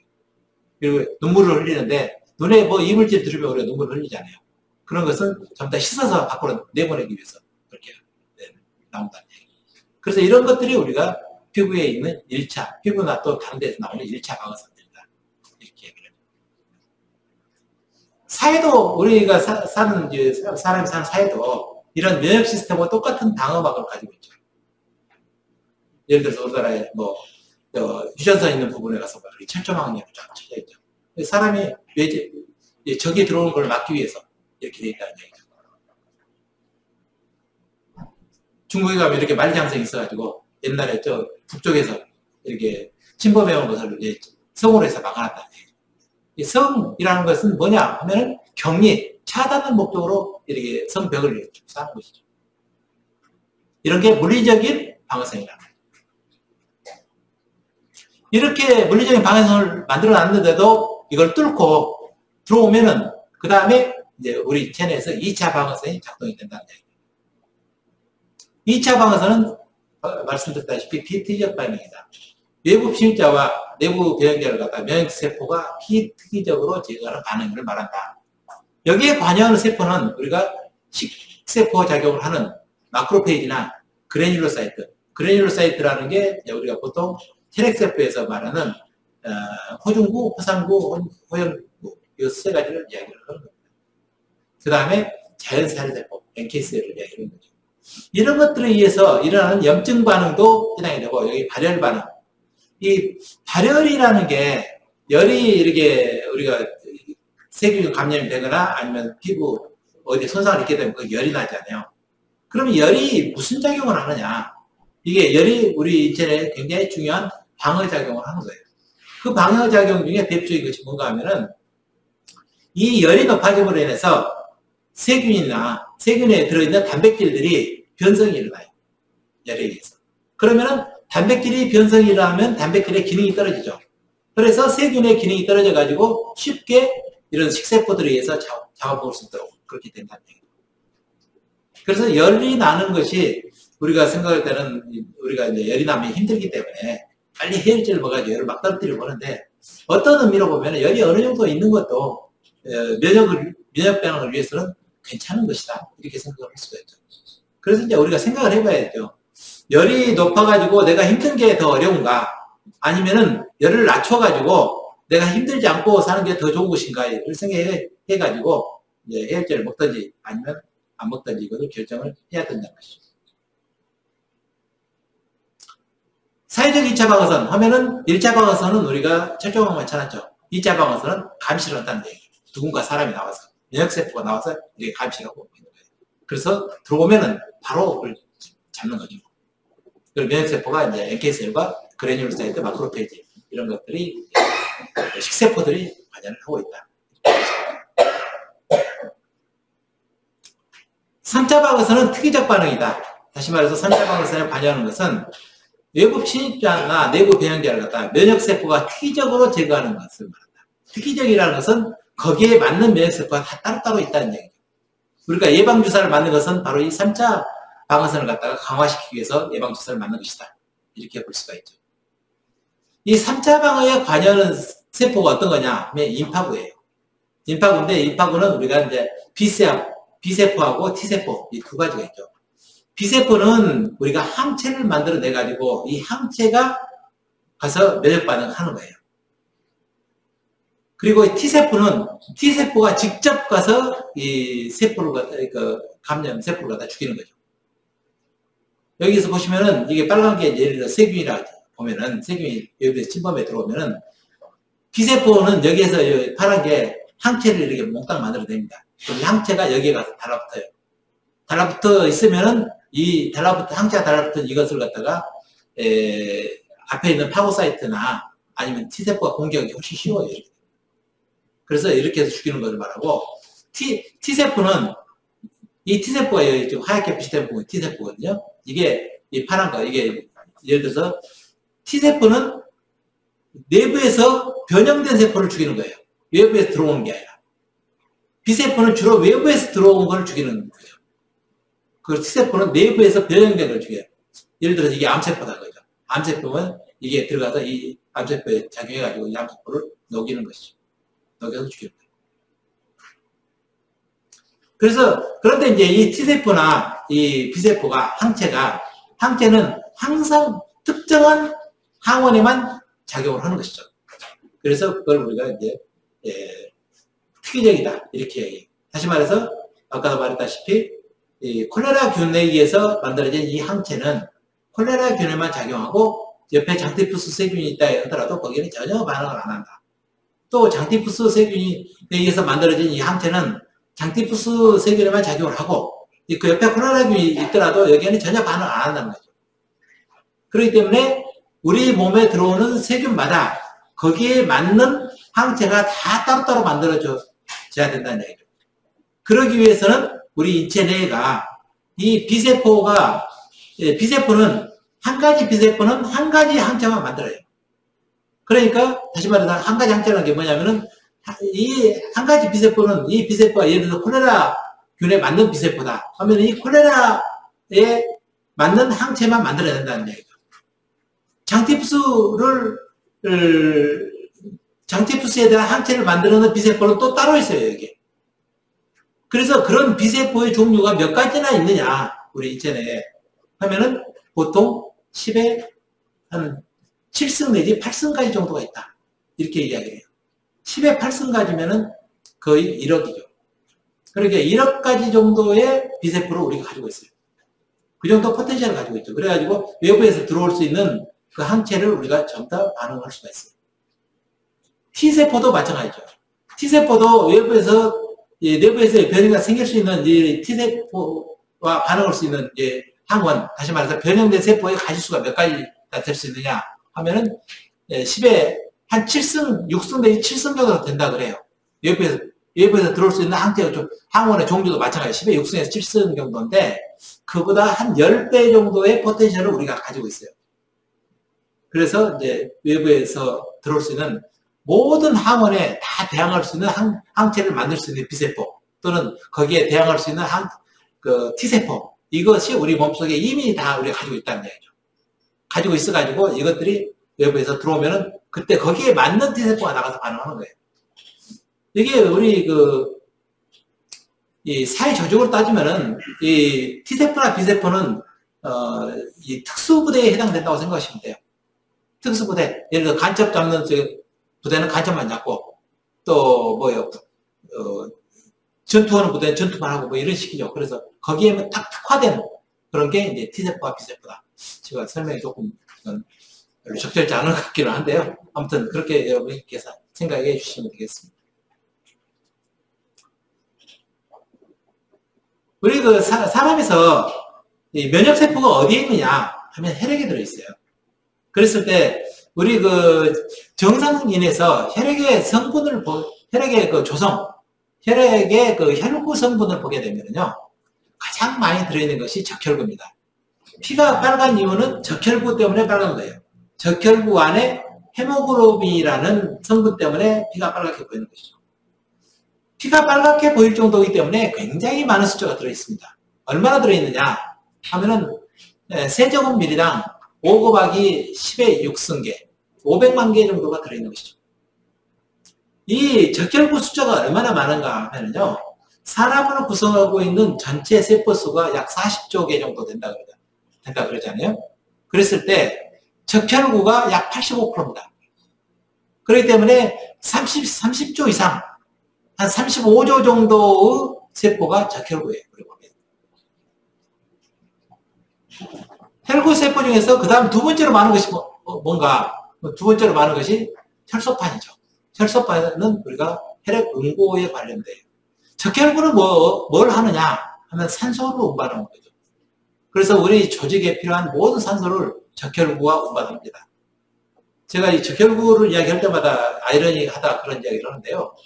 그리고 눈물을 흘리는데 눈에 뭐 이물질 들으면 우리가 눈물을 흘리잖아요. 그런 것은 전부 다 씻어서 밖으로 내보내기 위해서 그렇게 나온다는 얘기예요. 그래서 이런 것들이 우리가 피부에 있는 1차, 피부나 또 다른 데서 나오는 1차 방어선들이다. 이렇게 얘기를 해요. 사회도 우리가 사람이 사는 사회도 이런 면역 시스템과 똑같은 방어막을 가지고 있죠. 예를 들어서 우리나라에 뭐 유전선 있는 부분에 가서 철조망이 쫙 쳐져 있죠. 사람이 적이 들어오는 걸 막기 위해서 이렇게 돼 있다는 얘기죠. 중국에 가면 이렇게 만리장성이 있어가지고 옛날에 저 북쪽에서 이렇게 침범해온 것을 이제 성으로 해서 막아놨다는 얘기죠. 이 성이라는 것은 뭐냐 하면은 격리, 차단하는 목적으로 이렇게 성벽을 이렇게 쌓는 것이죠. 이런 게 물리적인 방어성이라는 거예요. 이렇게 물리적인 방어선을 만들어 놨는데도 이걸 뚫고 들어오면은 그 다음에 이제 우리 체내에서 2차 방어선이 작동이 된다는 얘기입니다. 2차 방어선은 말씀드렸다시피 비특이적 반응이다. 외부 침입자와 내부 배양자를 갖다 면역세포가 비특이적으로 제거하는 반응을 말한다. 여기에 관여하는 세포는 우리가 식세포 작용을 하는 마크로페이지나 그래뉼로사이트. 그래뉼로사이트라는 게 우리가 보통 혈액세포에서 말하는 호중구, 호상구, 호연구 이 세 가지를 이야기를 하는 겁니다. 그 다음에 자연살세포, NK셀을 이야기하는 거죠. 이런 것들에 의해서 일어나는 염증 반응도 해당이 되고 여기 발열 반응. 이 발열이라는 게 열이 이렇게 우리가 세균 감염이 되거나 아니면 피부 어디 손상을 입게 되면 그 열이 나잖아요. 그러면 열이 무슨 작용을 하느냐? 이게 열이 우리 인체에 굉장히 중요한 방어작용을 하는 거예요. 그 방어작용 중에 대표적인 것이 뭔가 하면은 이 열이 높아짐으로 인해서 세균에 들어있는 단백질들이 변성이 일어나요. 열에 의해서. 그러면은 단백질이 변성이 일어나면 단백질의 기능이 떨어지죠. 그래서 세균의 기능이 떨어져가지고 쉽게 이런 식세포들에 의해서 잡아먹을 수 있도록 그렇게 된다는 얘기죠. 그래서 열이 나는 것이 우리가 생각할 때는 우리가 이제 열이 나면 힘들기 때문에 빨리 해열제를 먹어가지고 열을 막 떨어뜨리려고 하는데 어떤 의미로 보면 열이 어느 정도 있는 것도 면역 반응을 위해서는 괜찮은 것이다. 이렇게 생각을 할 수가 있죠. 그래서 이제 우리가 생각을 해봐야죠. 열이 높아가지고 내가 힘든 게 더 어려운가? 아니면은 열을 낮춰가지고 내가 힘들지 않고 사는 게 더 좋은 것인가? 이걸 생각해가지고 이제 해열제를 먹든지 아니면 안 먹든지 이것을 결정을 해야 된다는 것이죠. 사회적 2차 방어선 하면은 1차 방어선은 우리가 철조망만 쳐놨죠. 2차 방어선은 감시를 한다는 얘기예요. 누군가 사람이 나와서 면역세포가 나와서 이렇게 감시하고 있는 거예요. 그래서 들어오면은 바로 그걸 잡는 거죠. 그 면역세포가 이제 NK셀과 그래뉴로사이트, 마크로페이지 이런 것들이 식세포들이 관여를 하고 있다. 3차 방어선은 특이적 반응이다. 다시 말해서 3차 방어선에 관여하는 것은 외부 침입자나 내부 변형자를 갖다 면역세포가 특이적으로 제거하는 것을 말한다. 특이적이라는 것은 거기에 맞는 면역세포가 다 따로따로 있다는 얘기죠. 우리가 예방주사를 맞는 것은 바로 이 3차 방어선을 갖다가 강화시키기 위해서 예방주사를 맞는 것이다. 이렇게 볼 수가 있죠. 이 3차 방어에 관여하는 세포가 어떤 거냐 하면 임파구예요. 임파구인데 임파구는 우리가 이제 B세포하고 T세포 이 두 가지가 있죠. B세포는 우리가 항체를 만들어내가지고 이 항체가 가서 면역 반응을 하는 거예요. 그리고 T세포가 직접 가서 이 세포를 갖다, 감염 세포를 갖다 죽이는 거죠. 여기서 보시면은 이게 빨간 게 예를 들어 세균이라 보면은 세균이 여기서 침범에 들어오면은 B세포는 여기에서 파란 게 항체를 이렇게 몽땅 만들어냅니다. 그럼 항체가 여기에 가서 달라붙어요. 달라붙어 있으면은 이 항체가 달라붙은 이것을 갖다가 앞에 있는 파고사이트나 아니면 T세포가 공격이 훨씬 쉬워요. 이렇게. 그래서 이렇게 해서 죽이는 것을 말하고 T세포는 이 T세포가 여기 지금 하얗게 표시된 부분이 T세포거든요. 이게 이 파란 거 이게 예를 들어서 T세포는 내부에서 변형된 세포를 죽이는 거예요. 외부에서 들어오는 게 아니라. B세포는 주로 외부에서 들어온 걸 죽이는 거예요. 그 T세포는 내부에서 변형된 걸 죽여요. 예를 들어서 이게 암세포다 그죠. 암세포는 이게 들어가서 이 암세포에 작용해가지고 이 암세포를 녹이는 것이죠. 녹여서 죽이는 거예요. 그래서 그런데 이제 이 T세포나 이 B세포가 항체는 항상 특정한 항원에만 작용을 하는 것이죠. 그래서 그걸 우리가 이제 특이적이다 이렇게 얘기해요. 다시 말해서 아까도 말했다시피 이 콜레라균에 의해서 만들어진 이 항체는 콜레라균에만 작용하고 옆에 장티푸스 세균이 있다 하더라도 거기는 전혀 반응을 안 한다. 또 장티푸스 세균에 의해서 만들어진 이 항체는 장티푸스 세균에만 작용을 하고 그 옆에 콜레라균이 있더라도 여기에는 전혀 반응을 안 한다는 거죠. 그렇기 때문에 우리 몸에 들어오는 세균마다 거기에 맞는 항체가 다 따로따로 만들어져야 된다는 얘기죠. 그러기 위해서는 우리 인체 내가 이 B세포는 한 가지 B세포는 한 가지 항체만 만들어요. 그러니까 다시 말해서 한 가지 항체라는 게 뭐냐면은 이 한 가지 B세포는 이 B세포가 예를 들어서 콜레라균에 맞는 B세포다 하면 이 콜레라에 맞는 항체만 만들어야 된다는 얘기죠. 장티푸스에 대한 항체를 만들어내는 B세포는 또 따로 있어요, 여기. 그래서 그런 B세포의 종류가 몇 가지나 있느냐, 우리 인체 내에. 하면은 보통 10에 한 7승 내지 8승까지 정도가 있다. 이렇게 이야기해요. 10에 8승까지면은 거의 1억이죠. 그러니까 1억까지 정도의 비세포를 우리가 가지고 있어요. 그 정도 포텐셜을 가지고 있죠. 그래가지고 외부에서 들어올 수 있는 그 항체를 우리가 전부 다 반응할 수가 있어요. T세포도 마찬가지죠. T세포도 외부에서, 내부에서 변이가 생길 수 있는 T세포와 반응할 수 있는 항원, 다시 말해서 변형된 세포의 가지수가 몇 가지가 될 수 있느냐 하면은 10에 한 7승, 6승 내지 7승 정도 된다 그래요. 외부에서 들어올 수 있는 항원의 종류도 마찬가지 10에 6승에서 7승 정도인데 그보다 한 10배 정도의 포텐셜을 우리가 가지고 있어요. 그래서 이제 외부에서 들어올 수 있는 모든 항원에 다 대항할 수 있는 항체를 만들 수 있는 B세포 또는 거기에 대항할 수 있는 T세포 이것이 우리 몸속에 이미 다 우리가 가지고 있다는 얘기죠. 가지고 있어가지고 이것들이 외부에서 들어오면은 그때 거기에 맞는 T세포가 나가서 반응하는 거예요. 이게 우리 이 사회 조직으로 따지면은 이 T세포나 B세포는 이 특수부대에 해당된다고 생각하시면 돼요. 특수부대. 예를 들어 간첩 잡는 부대는 간첩만 잡고 또 전투하는 부대는 전투만 하고 이런 식이죠. 그래서 거기에 딱 특화된 그런 게 이제 T세포와 B세포다. 제가 설명이 조금 별로 적절치 않은 것 같기는 한데요. 아무튼 그렇게 여러분께서 생각해 주시면 되겠습니다. 우리 사람에서 이 면역세포가 어디에 있느냐 하면 혈액에 들어있어요. 그랬을 때 우리 정상인에서 혈액의 성분을 혈액의 조성, 혈액의 혈구 성분을 보게 되면요. 가장 많이 들어있는 것이 적혈구입니다. 피가 빨간 이유는 적혈구 때문에 빨간 거예요. 적혈구 안에 헤모글로빈이라는 성분 때문에 피가 빨갛게 보이는 것이죠. 피가 빨갛게 보일 정도이기 때문에 굉장히 많은 숫자가 들어있습니다. 얼마나 들어있느냐 하면은 세제곱미리당 5 곱하기 10의 6승계 500만 개 정도가 들어있는 것이죠. 이 적혈구 숫자가 얼마나 많은가 하면요. 사람으로 구성하고 있는 전체 세포수가 약 40조 개 정도 된다 그러잖아요. 그랬을 때 적혈구가 약 85%입니다. 그렇기 때문에 30조 이상 한 35조 정도의 세포가 적혈구예요. 혈구 세포 중에서 그 다음 두 번째로 많은 것이 뭔가? 두 번째로 많은 것이 혈소판이죠. 혈소판은 우리가 혈액 응고에 관련돼요. 적혈구는 뭘 하느냐 하면 산소를 운반하는 거죠. 그래서 우리 조직에 필요한 모든 산소를 적혈구가 운반합니다. 제가 이 적혈구를 이야기할 때마다 아이러니하다 그런 이야기를 하는데요.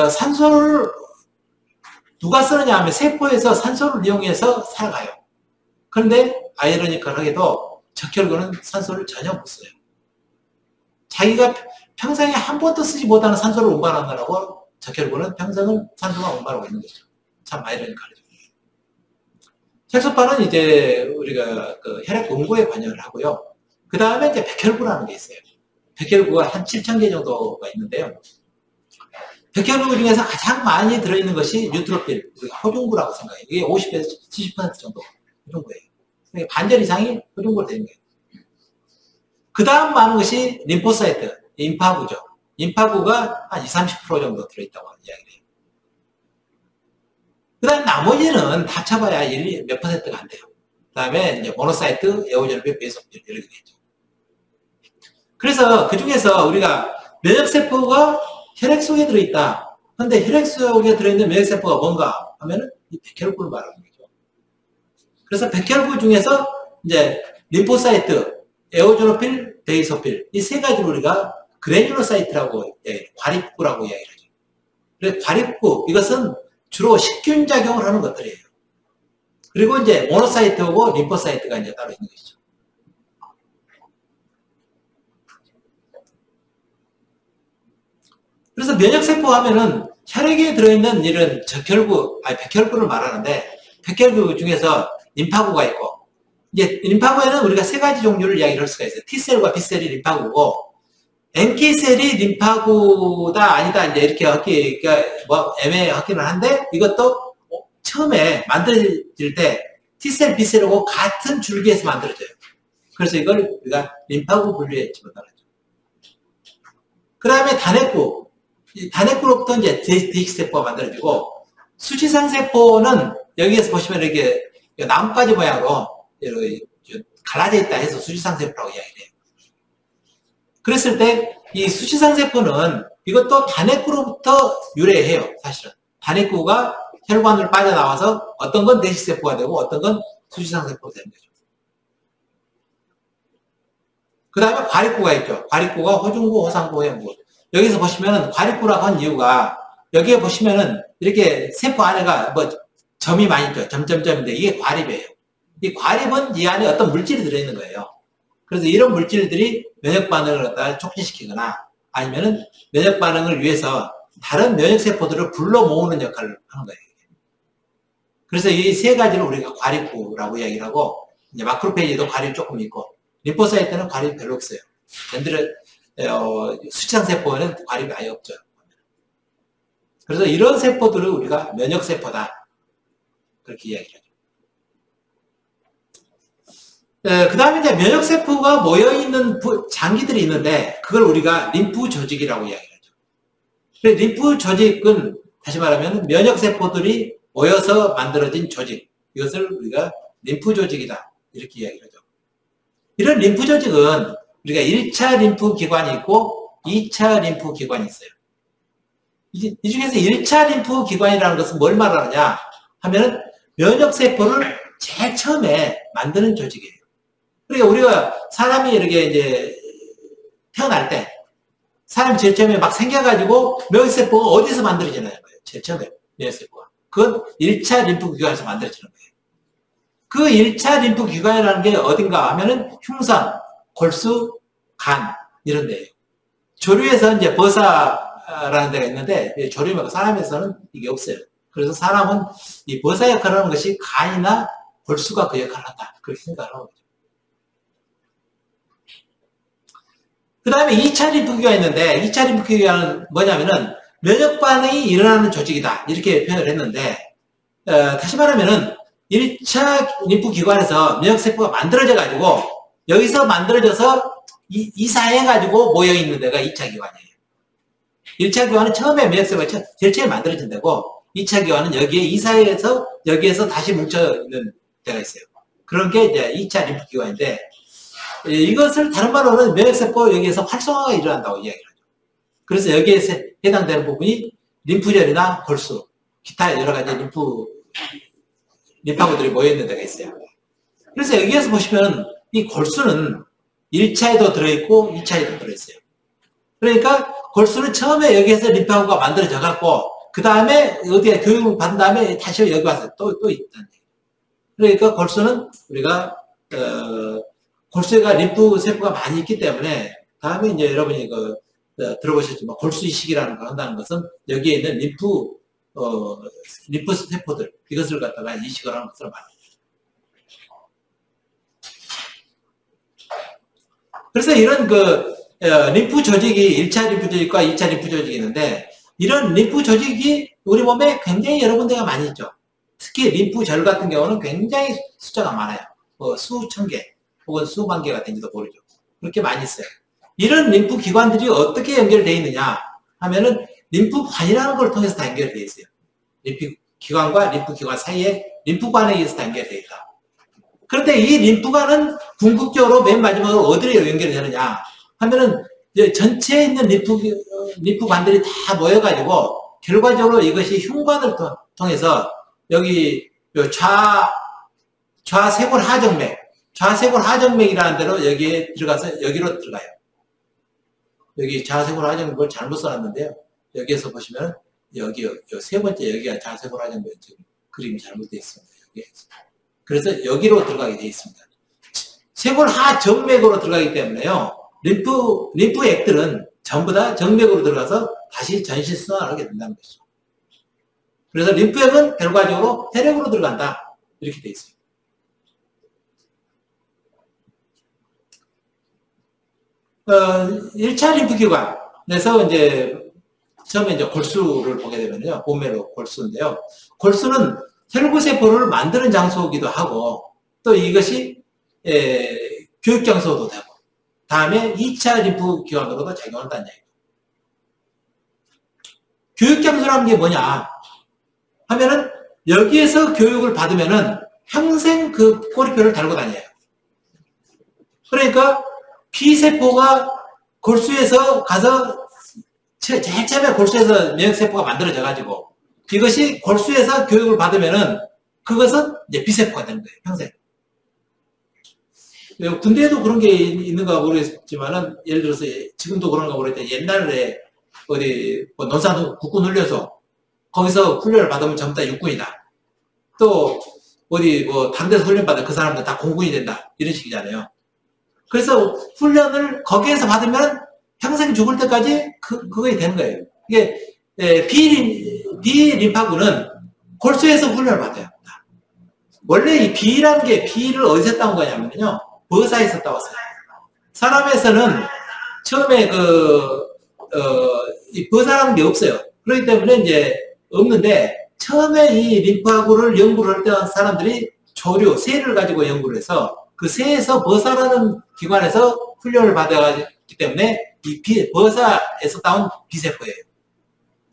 산소를 누가 쓰느냐 하면 세포에서 산소를 이용해서 살아가요. 그런데 아이러니컬하게도 적혈구는 산소를 전혀 못 써요. 자기가 평생에 한 번도 쓰지 못하는 산소를 운반한다고 적혈구는 평생을 산소만 운반하고 있는 거죠. 참 아이러니컬하죠. 혈소판은 이제 우리가 혈액 응고에 관여를 하고요. 그 다음에 이제 백혈구라는 게 있어요. 백혈구가 한 7,000개 정도가 있는데요. 백혈구 중에서 가장 많이 들어있는 것이 뉴트로필, 우리가 호중구라고 생각해요. 이게 50에서 70% 정도 호중구예요. 반절 이상이 호중구로 되는 거예요. 그 다음 많은 것이 림포사이트, 임파구죠. 임파구가 한 20, 30% 정도 들어있다고 이야기를 해요. 그 다음 나머지는 합쳐봐야 몇 %가 안 돼요. 그 다음에 이제 모노사이트, 에오전립, 베이소필 이렇게 되죠. 그래서 그 중에서 우리가 면역세포가 혈액 속에 들어있다. 그런데 혈액 속에 들어있는 면역세포가 뭔가 하면은 이 백혈구를 말하는 거죠. 그래서 백혈구 중에서 이제 림포사이트, 에오조노필, 베이소필 이 세 가지를 우리가 그래뉴로사이트라고 과립구라고 이야기를 하죠. 그래서 과립구 이것은 주로 식균 작용을 하는 것들이에요. 그리고 이제 모노사이트하고 림포사이트가 이제 따로 있는 것이죠. 그래서 면역세포 하면은 혈액에 들어있는 이런 백혈구를 말하는데 백혈구 중에서 림파구가 있고 이제 림파구에는 우리가 세 가지 종류를 이야기를 할 수가 있어요. T셀과 B셀이 림파구고 NK셀이 림파구다 아니다 이제 이렇게 애매하기는 한데 이것도 처음에 만들어질 때 T셀, B셀하고 같은 줄기에서 만들어져요. 그래서 이걸 우리가 림파구 분류에 집어넣어요. 그 다음에 단핵구. 단핵구로부터 이제 D세포가 만들어지고, 수지상세포는 여기에서 보시면 이렇게 나뭇가지 모양으로 이렇게 갈라져 있다 해서 수지상세포라고 이야기해요. 그랬을 때 이 수지상세포는 이것도 단핵구로부터 유래해요. 사실은 단핵구가 혈관으로 빠져나와서 어떤 건 내식세포가 되고 어떤 건 수지상세포가 되는 거죠. 그 다음에 과립구가 있죠. 과립구가 호중구, 호상구, 해양구. 여기서 보시면은 과립구라고 한 이유가 여기에 보시면은 이렇게 세포 안에가 뭐 점이 많이 있죠. 점점점인데 이게 과립이에요. 이 과립은 이 안에 어떤 물질이 들어있는 거예요. 그래서 이런 물질들이 면역 반응을 갖다 촉진시키거나 아니면은 면역 반응을 위해서 다른 면역 세포들을 불러 모으는 역할을 하는 거예요. 그래서 이 세 가지를 우리가 과립구라고 이야기를 하고, 이제 마크로페이지도 과립 조금 있고, 림포사이트는 과립이 별로 없어요. 수지상세포에는 과립이 아예 없죠. 그래서 이런 세포들을 우리가 면역세포다. 그렇게 이야기를 하죠. 그 다음에 이제 면역세포가 모여있는 장기들이 있는데, 그걸 우리가 림프 조직이라고 이야기를 하죠. 림프 조직은, 다시 말하면 면역세포들이 모여서 만들어진 조직. 이것을 우리가 림프 조직이다. 이렇게 이야기를 하죠. 이런 림프 조직은 우리가 1차 림프 기관이 있고 2차 림프 기관이 있어요. 이 중에서 1차 림프 기관이라는 것은 뭘 말하느냐 하면은 면역세포를 제일 처음에 만드는 조직이에요. 그러니까 우리가 사람이 이렇게 이제 태어날 때 사람이 제일 처음에 막 생겨가지고 면역세포가 어디서 만들어지나요? 제일 처음에 면역세포가. 그건 1차 림프 기관에서 만들어지는 거예요. 그 1차 림프 기관이라는 게 어딘가 하면은 흉상, 골수, 간 이런 데예요. 조류에서 이제 버사라는 데가 있는데 조류 말고 사람에서는 이게 없어요. 그래서 사람은 이 버사 역할을 하는 것이 간이나 골수가 그 역할을 한다. 그렇게 생각을 하는 거죠. 그 다음에 2차 림프기관이 있는데 2차 림프기관은 뭐냐면은 면역 반응이 일어나는 조직이다. 이렇게 표현을 했는데 다시 말하면은 1차 림프기관에서 면역세포가 만들어져가지고 여기서 만들어져서 이사해가지고 모여있는 데가 2차 기관이에요. 1차 기관은 처음에 면역세포가 제일 처음에 만들어진 데고 2차 기관은 여기에 이사해서 여기에서 다시 뭉쳐있는 데가 있어요. 그런 게 이제 2차 림프기관인데 이것을 다른 말로는 면역세포 여기에서 활성화가 일어난다고 이야기를 하죠. 그래서 여기에 해당되는 부분이 림프절이나 골수, 기타 여러 가지 림파구들이 모여있는 데가 있어요. 그래서 여기에서 보시면 이 골수는 1차에도 들어있고 2차에도 들어있어요. 그러니까 골수는 처음에 여기에서 림파구가 만들어져 갖고 그 다음에 어디에 교육을 받은 다음에 다시 여기 와서 또 있다는 얘기예요. 그러니까 골수는 우리가 골수가 림프 세포가 많이 있기 때문에 다음에 이제 여러분이 들어보셨지만 골수 이식이라는 걸 한다는 것은 여기에 있는 림프 세포들 이것을 갖다가 이식을 하는 것을 말합니다. 그래서 이런 림프 조직이 1차 림프 조직과 2차 림프 조직이 있는데 이런 림프 조직이 우리 몸에 굉장히 여러 군데가 많이 있죠. 특히 림프절 같은 경우는 굉장히 숫자가 많아요. 수천 개 혹은 수만 개가 된지도 모르죠. 그렇게 많이 있어요. 이런 림프 기관들이 어떻게 연결되어 있느냐 하면은 림프관이라는 걸 통해서 다 연결되어 있어요. 림프 기관과 림프 기관 사이에 림프관에 의해서 다 연결되어 있다. 그런데 이 림프관은 궁극적으로 맨 마지막으로 어디로 연결이 되느냐 하면은 이제 전체에 있는 림프관들이 다 모여가지고 결과적으로 이것이 흉관을 통해서 여기 좌쇄골 하정맥이라는 데로 여기에 들어가서 여기로 들어가요. 여기 좌쇄골 하정맥을 잘못 써놨는데요. 여기에서 보시면 여기 세 번째 여기가 좌쇄골 하정맥 지금 그림이 잘못되어 있습니다. 여기. 그래서 여기로 들어가게 되어 있습니다. 쇄골 하정맥으로 들어가기 때문에요. 림프액들은 전부 다 정맥으로 들어가서 다시 전신순환을 하게 된다는 것이죠. 그래서 림프액은 결과적으로 혈액으로 들어간다. 이렇게 되어 있습니다. 1차 림프기관에서 이제 처음에 이제 골수를 보게 되면요. 본매로 골수인데요. 골수는 혈구세포를 만드는 장소이기도 하고 또 이것이 교육장소도 되고, 다음에 2차 림프기관으로도 작용한다는 얘기예요. 교육장소라는 게 뭐냐 하면은 여기에서 교육을 받으면은 평생 그 꼬리표를 달고 다녀요. 그러니까 B세포가 골수에서 가서 제일 처음에 골수에서 면역세포가 만들어져 가지고 이것이 골수에서 교육을 받으면은 그것은 이제 B세포가 되는 거예요. 평생. 군대에도 그런 게 있는가 모르겠지만은 예를 들어서 지금도 그런가 모르겠는데 옛날에 어디 뭐 논산 국군 훈련소 거기서 훈련을 받으면 전부 다 육군이다. 또 어디 뭐 다른 데서 훈련 받은 그 사람들 다 공군이 된다. 이런 식이잖아요. 그래서 훈련을 거기에서 받으면 평생 죽을 때까지 그거에 되는 거예요. 이게 B림파구는 골수에서 훈련을 받아요. 원래 이 B라는 게 B를 어디서 따온 거냐면요. 버사에서 따왔어요. 사람에서는 처음에 이 버사라는 게 없어요. 그렇기 때문에 이제 없는데 처음에 이 림프하구를 연구를 할 때 사람들이 조류, 새를 가지고 연구를 해서 그 새에서 버사라는 기관에서 훈련을 받아가기 때문에 이 버사에서 따온 B세포예요.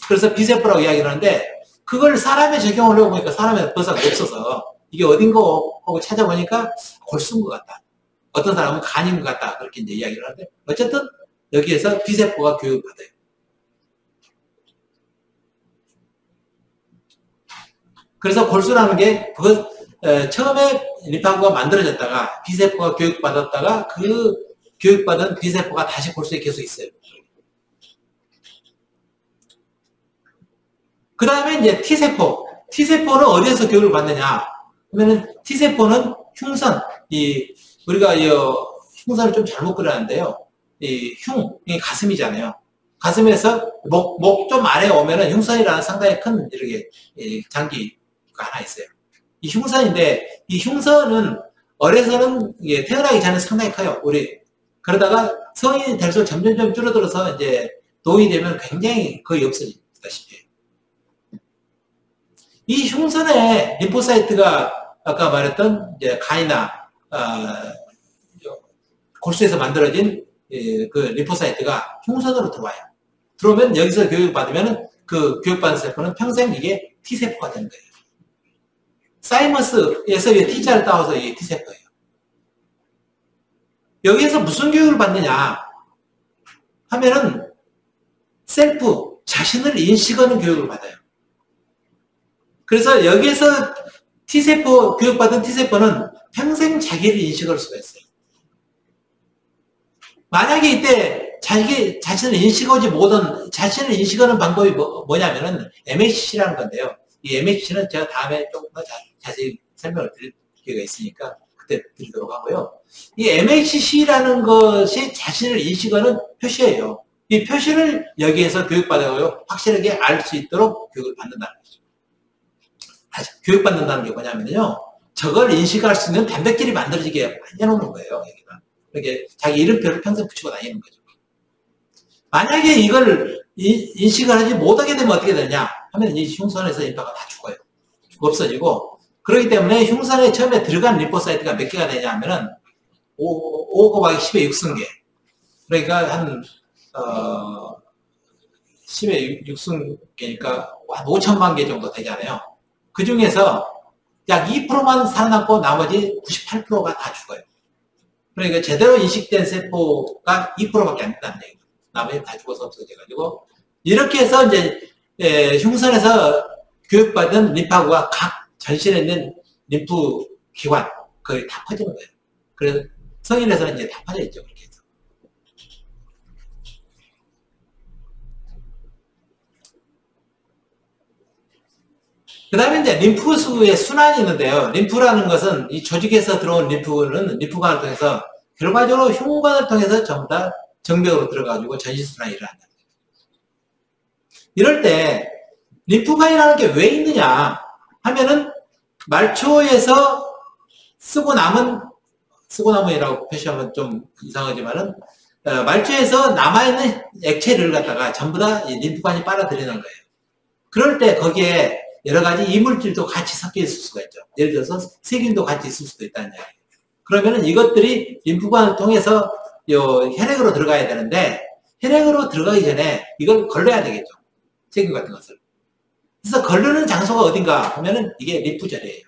그래서 B세포라고 이야기를 하는데 그걸 사람에 적용을 해보니까 사람에 버사가 없어서 이게 어딘가 하고 찾아보니까 골수인 것 같다. 어떤 사람은 간인 것 같다. 그렇게 이제 이야기를 하는데 어쨌든 여기에서 B세포가 교육을 받아요. 그래서 골수라는 게 처음에 림프하구가 만들어졌다가 B세포가 교육받았다가 그 교육받은 B세포가 다시 골수에 계속 있어요. 그 다음에 이제 T세포. T세포는 어디에서 교육을 받느냐 하면은 T세포는 흉선, 우리가 흉선을 좀 잘못 그렸는데요. 이 가슴이잖아요. 가슴에서 목 좀 아래 오면은 흉선이라는 상당히 큰 이렇게 장기가 하나 있어요. 이 흉선인데 이 흉선은 어려서는 태어나기 전에 상당히 커요. 그러다가 성인이 될수록 점점 줄어들어서 이제 노인이 되면 굉장히 거의 없어지다시피 해요. 이 흉선의 림포사이트가 아까 말했던 이제 간이나 골수에서 만들어진 그 림포사이트가 흉선으로 들어와요. 들어오면 여기서 교육을 받으면 그 교육받은 세포는 평생 이게 T세포가 되는 거예요. 사이머스에서 T자를 따와서 이게 T세포예요. 여기에서 무슨 교육을 받느냐 하면은 셀프, 자신을 인식하는 교육을 받아요. 그래서 여기에서 T세포, 교육받은 T세포는 평생 자기를 인식할 수가 있어요. 만약에 이때 자신을 인식하지 못한, 자신을 인식하는 방법이 뭐냐면은 MHC라는 건데요. 이 MHC는 제가 다음에 조금 더 자세히 설명을 드릴 기회가 있으니까 그때 드리도록 하고요. 이 MHC라는 것이 자신을 인식하는 표시예요. 이 표시를 여기에서 교육받아요. 확실하게 알 수 있도록 교육을 받는다는 거죠. 교육받는다는 게 뭐냐면요. 저걸 인식할 수 있는 단백질이 만들어지게 해놓는 거예요. 여기가. 이렇게 자기 이름표를 평생 붙이고 다니는 거죠. 만약에 이걸 인식을 하지 못하게 되면 어떻게 되냐 하면 이 흉선에서 림파가 다 죽어요. 없어지고 그렇기 때문에 흉선에 처음에 들어간 림포사이트가 몇 개가 되냐 하면은 5 곱하기 10의 6승계 그러니까 한 10의 6승계니까 한 5천만 개 정도 되잖아요. 그 중에서 약 2%만 살아남고 나머지 98%가 다 죽어요. 그러니까 제대로 인식된 세포가 2%밖에 안 된다는 얘기예요. 나머지 다 죽어서 없어져가지고 이렇게 해서 이제 흉선에서 교육받은 림파구가 각 전신에 있는 림프 기관 거의 다 퍼지는 거예요. 그래서 성인에서는 이제 다 퍼져 있죠. 그렇게 해서. 그 다음에 이제 림프수의 순환이 있는데요. 림프라는 것은 이 조직에서 들어온 림프는 림프관을 통해서 결과적으로 흉관을 통해서 전부 다 정맥으로 들어가지고 전신순환이 일어난다. 이럴 때 림프관이라는 게 왜 있느냐 하면은 말초에서 쓰고 남은이라고 표시하면 좀 이상하지만은 말초에서 남아있는 액체를 갖다가 전부 다 림프관이 빨아들이는 거예요. 그럴 때 거기에 여러 가지 이물질도 같이 섞여 있을 수가 있죠. 예를 들어서 세균도 같이 있을 수도 있다는 얘기예요. 그러면은 이것들이 림프관을 통해서 혈액으로 들어가야 되는데, 혈액으로 들어가기 전에 이걸 걸러야 되겠죠. 세균 같은 것을. 그래서 걸르는 장소가 어딘가 하면은 이게 림프절이에요.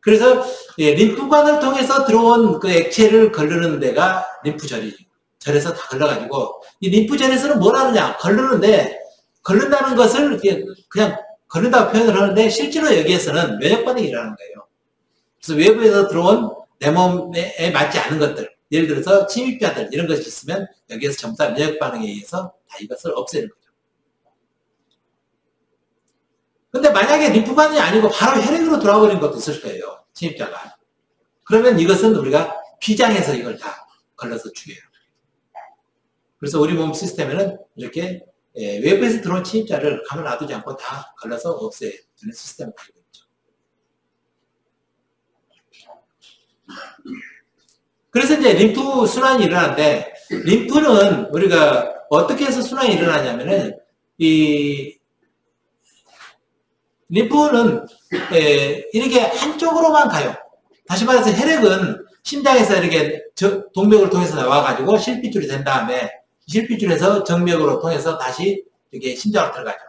그래서 림프관을 통해서 들어온 그 액체를 걸르는 데가 림프절이죠. 절에서 다 걸러가지고, 이 림프절에서는 뭘 하느냐? 걸르는데, 걸른다는 것을 그냥 걸른다고 표현을 하는데, 실제로 여기에서는 면역 반응이 일어나는 거예요. 그래서 외부에서 들어온 내 몸에 맞지 않은 것들, 예를 들어서 침입자들, 이런 것이 있으면 여기에서 전부 다 면역 반응에 의해서 다 이것을 없애는 거죠. 근데 만약에 림프관이 아니고 바로 혈액으로 돌아와 버린 것도 있을 거예요. 침입자가. 그러면 이것은 우리가 비장해서 이걸 다 걸러서 죽여요. 그래서 우리 몸 시스템에는 이렇게 외부에서 들어온 침입자를 가만 놔두지 않고 다 걸러서 없애주는 시스템을 가지고 있죠. 그래서 이제 림프 순환이 일어나는데, 림프는 우리가 어떻게 해서 순환이 일어나냐면은, 이 림프는 이렇게 한쪽으로만 가요. 다시 말해서 혈액은 심장에서 이렇게 동맥을 통해서 나와가지고 실핏줄이 된 다음에 실핏줄에서 정맥으로 통해서 다시 이렇게 심장으로 들어가죠.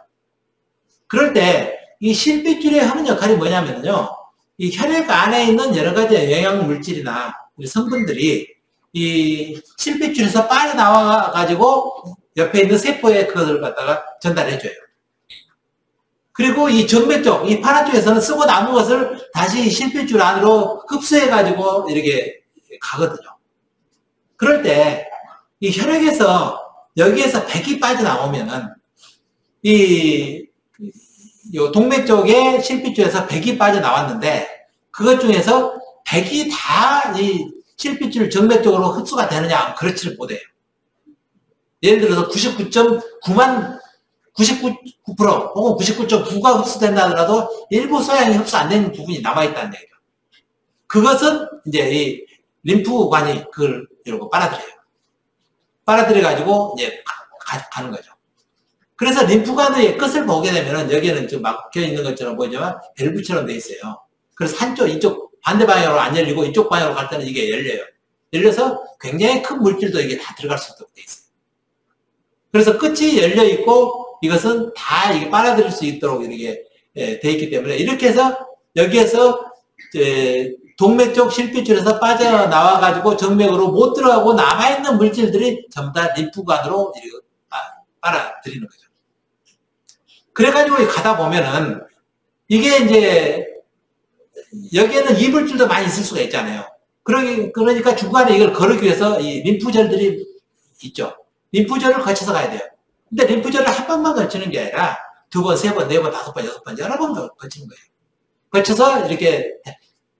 그럴 때 이 실핏줄이 하는 역할이 뭐냐면요, 이 혈액 안에 있는 여러 가지 영양 물질이나 성분들이 이 실핏줄에서 빠져나와가지고 옆에 있는 세포에 그것을 갖다가 전달해줘요. 그리고 이 정맥 쪽, 이 파란 쪽에서는 쓰고 남은 것을 다시 실핏줄 안으로 흡수해가지고 이렇게 가거든요. 그럴 때 이 혈액에서 여기에서 백이 빠져나오면은 이 동맥 쪽에 실핏줄에서 백이 빠져나왔는데, 그것 중에서 백이 다 이 실핏줄 정맥 쪽으로 흡수가 되느냐? 그렇지를 못해요. 예를 들어서 99.9% 혹은 99.9가 흡수된다 하더라도 일부 소양이 흡수 안 되는 부분이 남아있다는 얘기죠. 그것은 이제 이 림프관이 그걸 이러고 빨아들여요. 빨아들여가지고 이제 가는 거죠. 그래서 림프관의 끝을 보게 되면은 여기에는 좀 막혀 있는 것처럼 보이지만 밸브처럼 돼 있어요. 그래서 한쪽, 이쪽 반대 방향으로 안 열리고 이쪽 방향으로 갈 때는 이게 열려요. 열려서 굉장히 큰 물질도 이게 다 들어갈 수 있도록 돼 있어요. 그래서 끝이 열려 있고 이것은 다 이게 빨아들일 수 있도록 이렇게 돼 있기 때문에, 이렇게 해서 여기에서 동맥 쪽 실핏줄에서 빠져나와가지고 정맥으로 못 들어가고 남아있는 물질들이 전부 다 림프관으로 빨아들이는 거죠. 그래가지고 가다 보면은 이게 이제 여기에는 이물질도 많이 있을 수가 있잖아요. 그러니까 중간에 이걸 거르기 위해서 이 림프절들이 있죠. 림프절을 거쳐서 가야 돼요. 근데 림프절을 한 번만 거치는 게 아니라 두 번, 세 번, 네 번, 다섯 번, 여섯 번, 여러 번 거치는 거예요. 거쳐서 이렇게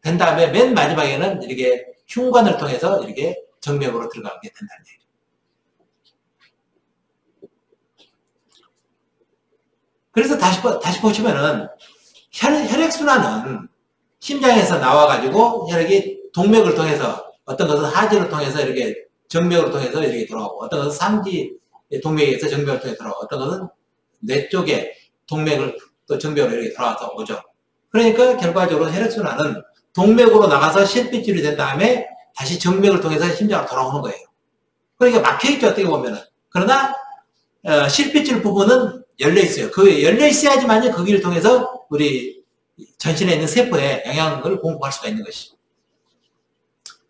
된 다음에 맨 마지막에는 이렇게 흉관을 통해서 이렇게 정맥으로 들어가게 된다는 얘기죠. 그래서 다시 보시면은 혈액순환은 심장에서 나와가지고 혈액이 동맥을 통해서, 어떤 것은 하지를 통해서 이렇게 정맥으로 통해서 이렇게 들어가고, 어떤 것은 상지 동맥에 의해서 정맥을 통해 들어가고, 어떤 것은 뇌 쪽에 동맥을 또 정맥으로 이렇게 들어와서 오죠. 그러니까 결과적으로 혈액순환은 동맥으로 나가서 실핏줄이 된 다음에 다시 정맥을 통해서 심장으로 돌아오는 거예요. 그러니까 막혀있죠, 어떻게 보면은. 그러나 실핏줄 부분은 열려있어요. 그 열려있어야지만 그 길을 통해서 우리 전신에 있는 세포에 영양을 공급할 수가 있는 것이죠.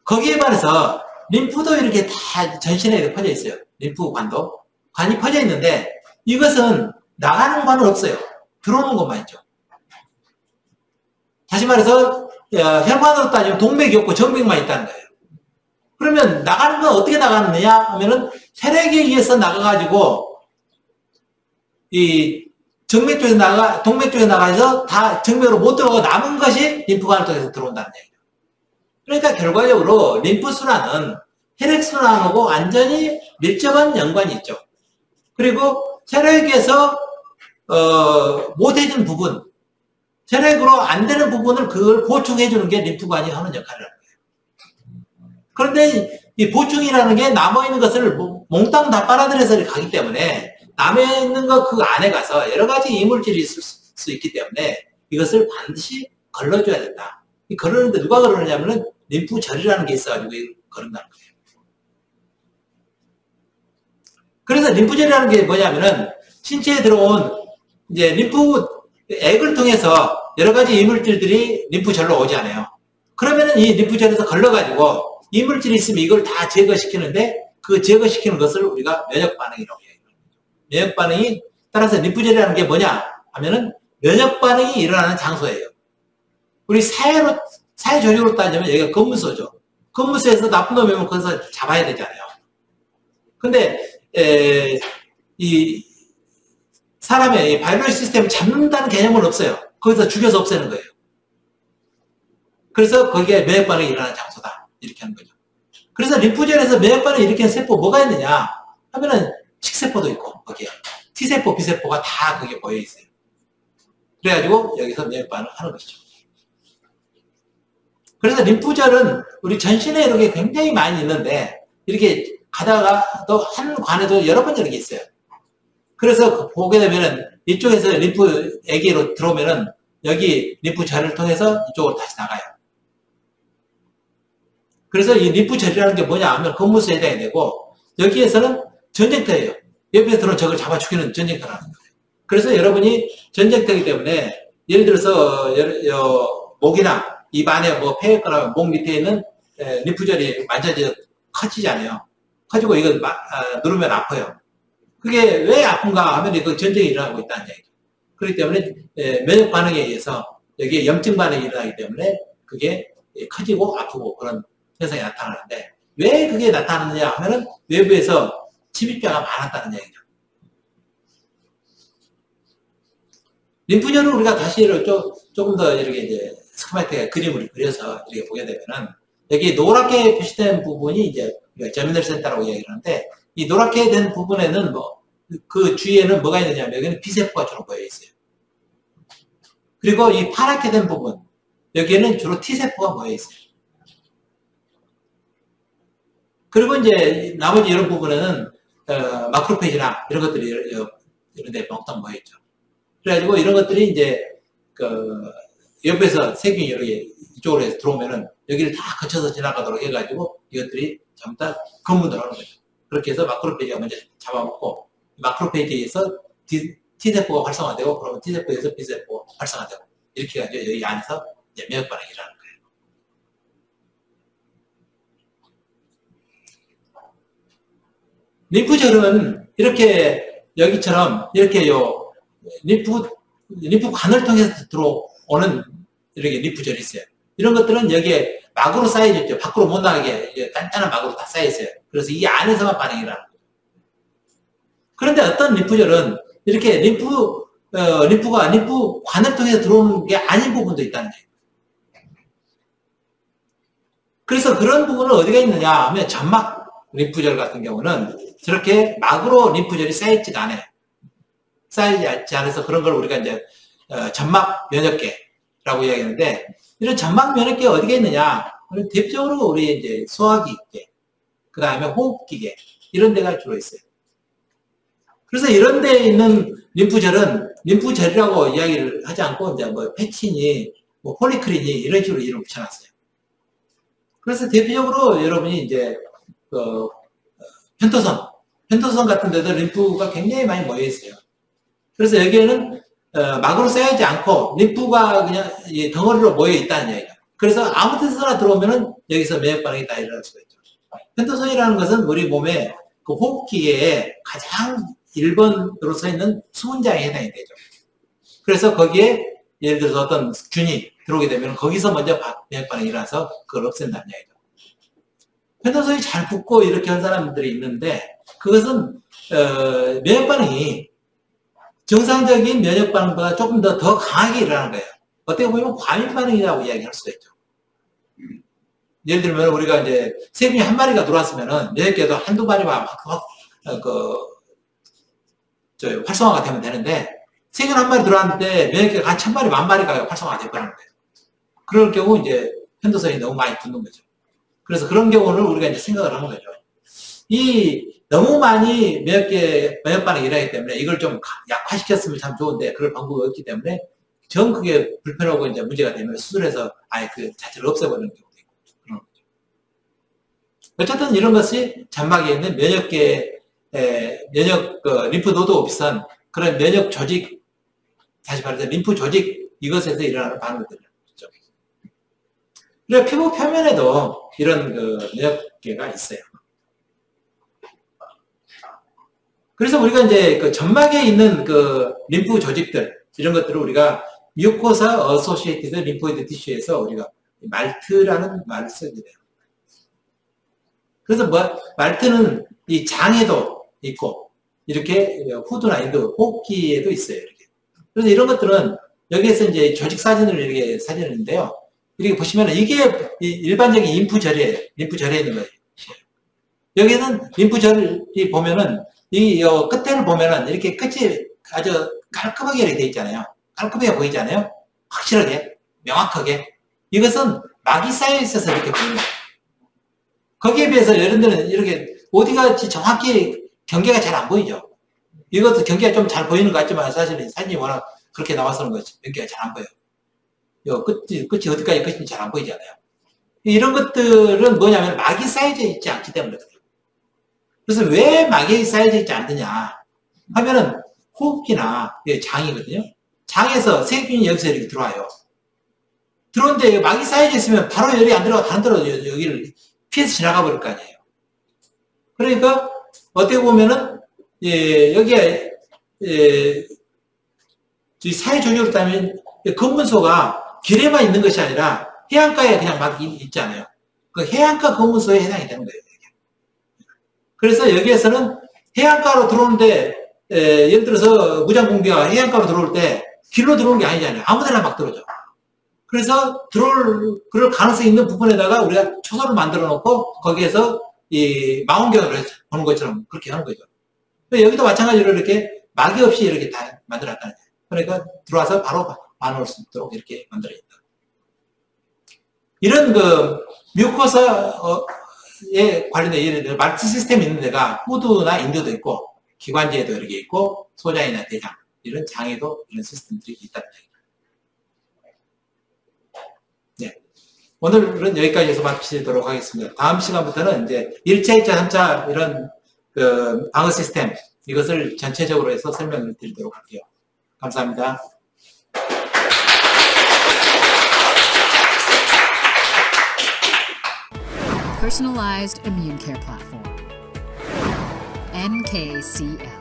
거기에 반해서 림프도 이렇게 다 전신에 퍼져 있어요. 림프관도. 관이 퍼져 있는데 이것은 나가는 관은 없어요. 들어오는 것만 있죠. 다시 말해서 혈관으로 따지면 동맥이 없고 정맥만 있다는 거예요. 그러면 나가는 건 어떻게 나가느냐 하면은 혈액에 의해서 나가가지고 이 정맥 쪽에 동맥 쪽에 나가서 다 정맥으로 못 들어가고 남은 것이 림프관을 통해서 들어온다는 얘기죠. 그러니까 결과적으로 림프순환은 혈액순환하고 완전히 밀접한 연관이 있죠. 그리고 혈액에서 못해준 부분, 혈액으로 안 되는 부분을 그걸 보충해주는 게 림프관이 하는 역할이라는 거예요. 그런데 이 보충이라는 게 남아있는 것을 몽땅 다 빨아들여서 가기 때문에 남아있는 것 그 안에 가서 여러 가지 이물질이 있을 수 있기 때문에 이것을 반드시 걸러줘야 된다. 걸르는데 누가 걸르느냐면은 림프절이라는 게 있어가지고 그런다는 거예요. 그래서 림프절이라는 게 뭐냐면은 신체에 들어온 이제 림프액을 통해서 여러 가지 이물질들이 림프절로 오잖아요. 그러면은 이 림프절에서 걸러가지고 이물질이 있으면 이걸 다 제거시키는데 그 제거시키는 것을 우리가 면역반응이라고 얘기합니다. 면역반응이 따라서 림프절이라는 게 뭐냐 하면은 면역반응이 일어나는 장소예요. 우리 사회 조직으로 따지면 여기가 검문소죠. 검문소에서 나쁜 놈이 오면 거기서 잡아야 되잖아요. 근데 이 사람의 바이러스 시스템을 잡는다는 개념은 없어요. 거기서 죽여서 없애는 거예요. 그래서 거기에 면역반응이 일어나는 장소다. 이렇게 하는 거죠. 그래서 림프절에서 면역반응을 일으키는 세포 뭐가 있느냐 하면은 X세포도 있고 거기에 T세포, B세포가 다 거기에 모여 있어요. 그래가지고 여기서 면역반응을 하는 것이죠. 그래서 림프절은 우리 전신에 이렇게 굉장히 많이 있는데 이렇게 가다가 또 한 관에도 여러 번 이렇게 있어요. 그래서 보게 되면은 이쪽에서 림프액으로 들어오면은 여기 림프절을 통해서 이쪽으로 다시 나가요. 그래서 이 림프절이라는 게 뭐냐 하면 검문소에 해당이 되고 여기에서는 전쟁터예요. 옆에서 들어온 적을 잡아 죽이는 전쟁터라는 거예요. 그래서 여러분이 전쟁터이기 때문에 예를 들어서 목이나 입 안에 뭐 폐였거나 목 밑에 있는 림프절이 만져져 커지잖아요. 커지고 이거 누르면 아파요. 그게 왜 아픈가 하면 그 전쟁이 일어나고 있다는 얘기죠. 그렇기 때문에 면역 반응에 의해서 여기에 염증 반응이 일어나기 때문에 그게 커지고 아프고 그런 현상이 나타나는데 왜 그게 나타나느냐 하면은 외부에서 침입자가 많았다는 얘기죠. 림프절을 우리가 다시 조금 더 이렇게 이제 스키마틱하게 그림을 그려서 이렇게 보게 되면은 여기 노랗게 표시된 부분이 이제 저미널 센터라고 얘기를 하는데 이 노랗게 된 부분에는 그 주위에는 뭐가 있느냐면 여기는 B세포가 주로 모여 있어요. 그리고 이 파랗게 된 부분 여기에는 주로 T세포가 모여 있어요. 그리고 이제 나머지 이런 부분에는 마크로페이지나 이런 것들이 이런 데 멍땅 모여 있죠. 그래가지고 이런 것들이 이제 옆에서 세균이 이렇게 이쪽으로 해서 들어오면은 여기를 다 거쳐서 지나가도록 해가지고 이것들이 전부 다 검문을 하는 거죠. 그렇게 해서 마크로페이지가 먼저 잡아먹고 마크로페이지에서 T세포가 활성화되고 그러면 T세포에서 B세포가 활성화되고 이렇게 해가지고 여기 안에서 이제 면역반응이 일어나는 거예요. 림프절은 이렇게 여기처럼 이렇게 림프관을 통해서 들어오는 이렇게 림프절이 있어요. 이런 것들은 여기에 막으로 쌓여져 있죠. 밖으로 못 나가게 단단한 막으로 다 쌓여 있어요. 그래서 이 안에서만 반응이 일어나는 거죠. 그런데 어떤 림프절은 이렇게 림프가 림프관을 통해서 들어오는 게 아닌 부분도 있다는 거예요. 그래서 그런 부분은 어디가 있느냐 하면 점막 림프절 같은 경우는 저렇게 막으로 림프절이 쌓여있지가 않아요. 쌓이지 않아서 그런 걸 우리가 이제 점막 면역계라고 이야기하는데 이런 점막 면역계가 어디가 있느냐? 대표적으로 우리 이제 소화기계, 그 다음에 호흡기계 이런 데가 주로 있어요. 그래서 이런 데에 있는 림프절은 림프절이라고 이야기를 하지 않고 이제 뭐 패치니, 뭐 폴리크리니 이런 식으로 이름을 붙여놨어요. 그래서 대표적으로 여러분이 이제 편토선 같은 데도 림프가 굉장히 많이 모여 있어요. 그래서 여기에는 막으로 쌓이지 않고 림프가 그냥 덩어리로 모여 있다는 얘기예요. 그래서 아무 데서나 들어오면은 여기서 면역 반응이 다 일어날 수가 있죠. 편토선이라는 것은 우리 몸의 그 호흡기계에 가장 1번으로 서 있는 수분장에 해당이 되죠. 그래서 거기에 예를 들어서 어떤 균이 들어오게 되면 거기서 먼저 면역 반응이 일어나서 그걸 없앤다는 얘기죠. 편토선이 잘 붙고 이렇게 한 사람들이 있는데 그것은 면역 반응이 정상적인 면역 반응보다 조금 더 강하게 일어나는 거예요. 어떻게 보면 과민 반응이라고 이야기할 수가 있죠. 예를 들면 우리가 이제 세균이 한 마리가 들어왔으면은 면역계도 한두 마리만 활성화가 되면 되는데 세균 한 마리 들어왔는데 면역계가 한 1000마리, 10,000마리가 활성화가 되버리는 거예요. 그럴 경우 이제 편도선이 너무 많이 붙는 거죠. 그래서 그런 경우를 우리가 이제 생각을 하는 거죠. 너무 많이 면역 반응이 일어나기 때문에 이걸 좀 약화시켰으면 참 좋은데 그럴 방법이 없기 때문에 정 그게 불편하고 이제 문제가 되면 수술해서 아예 그 자체를 없애버리는 경우도 있고 그런 거예요. 어쨌든 이런 것이 점막에 있는 림프 노드와 비슷한 그런 면역 조직, 다시 말해서 림프 조직, 이것에서 일어나는 반응들이죠. 그리고 피부 표면에도 이런 면역계가 있어요. 그래서 우리가 이제 그 점막에 있는 림프 조직들, 이런 것들을 우리가 뮤코사 어소시에이티드 림포이드 티슈에서 우리가 말트라는 말을 쓰게 돼요. 그래서 말트는 이 장에도 있고, 이렇게 후두나 인두, 호흡기에도 있어요. 이렇게. 그래서 이런 것들은 여기에서 이제 조직 사진을 이렇게 사진인데요. 이렇게 보시면 이게 일반적인 림프절이에요. 림프절에 있는 거예요. 여기는 림프절이 보면은 이 끝에를 보면은 이렇게 끝이 아주 깔끔하게 이렇게 돼 있잖아요. 깔끔하게 보이잖아요. 확실하게, 명확하게. 이것은 막이 쌓여 있어서 이렇게 보입니다. 거기에 비해서 여러분들은 이렇게 어디가 정확히 경계가 잘 안 보이죠. 이것도 경계가 좀 잘 보이는 것 같지만 사실은 사진이 워낙 그렇게 나와서는 거지. 경계가 잘 안 보여요. 끝이 어디까지 끝인지 잘 안 보이잖아요. 이런 것들은 뭐냐면 막이 쌓여져 있지 않기 때문에 그래요. 그래서 왜 막이 쌓여져 있지 않느냐 하면은 호흡기나 장이거든요. 장에서 세균이 여기서 이렇게 들어와요. 들어오는데 막이 쌓여져 있으면 바로 열이 안 들어가, 안 들어가 여기를 피해서 지나가 버릴 거 아니에요. 그러니까 어떻게 보면은 여기에 사회조직으로 따면 검문소가 길에만 있는 것이 아니라 해안가에 그냥 막 있지 않아요. 그 해안가 검문소에 해당이 되는 거예요. 그래서 여기에서는 해안가로 들어오는데 예를 들어서 무장공비가 해안가로 들어올 때 길로 들어오는 게 아니잖아요. 아무데나 막 들어오죠. 그래서 그럴 가능성이 있는 부분에다가 우리가 초소를 만들어 놓고 거기에서 이 망원경으로 보는 것처럼 그렇게 하는 거죠. 여기도 마찬가지로 이렇게 막이 없이 이렇게 다 만들었다는 거예요. 그러니까 들어와서 바로 반응할 수 있도록 이렇게 만들어 있다. 이런 뮤코사에 관련된 예를 들어 말트 시스템이 있는 데가 후두나 인두도 있고 기관지에도 이렇게 있고 소장이나 대장 이런 장에도 이런 시스템들이 있다는 얘기입니다. 네. 오늘은 여기까지 해서 마치도록 하겠습니다. 다음 시간부터는 이제 1차, 2차, 3차 이런 방어 시스템 이것을 전체적으로 해서 설명을 드리도록 할게요. 감사합니다. Personalized immune care platform. MKCL.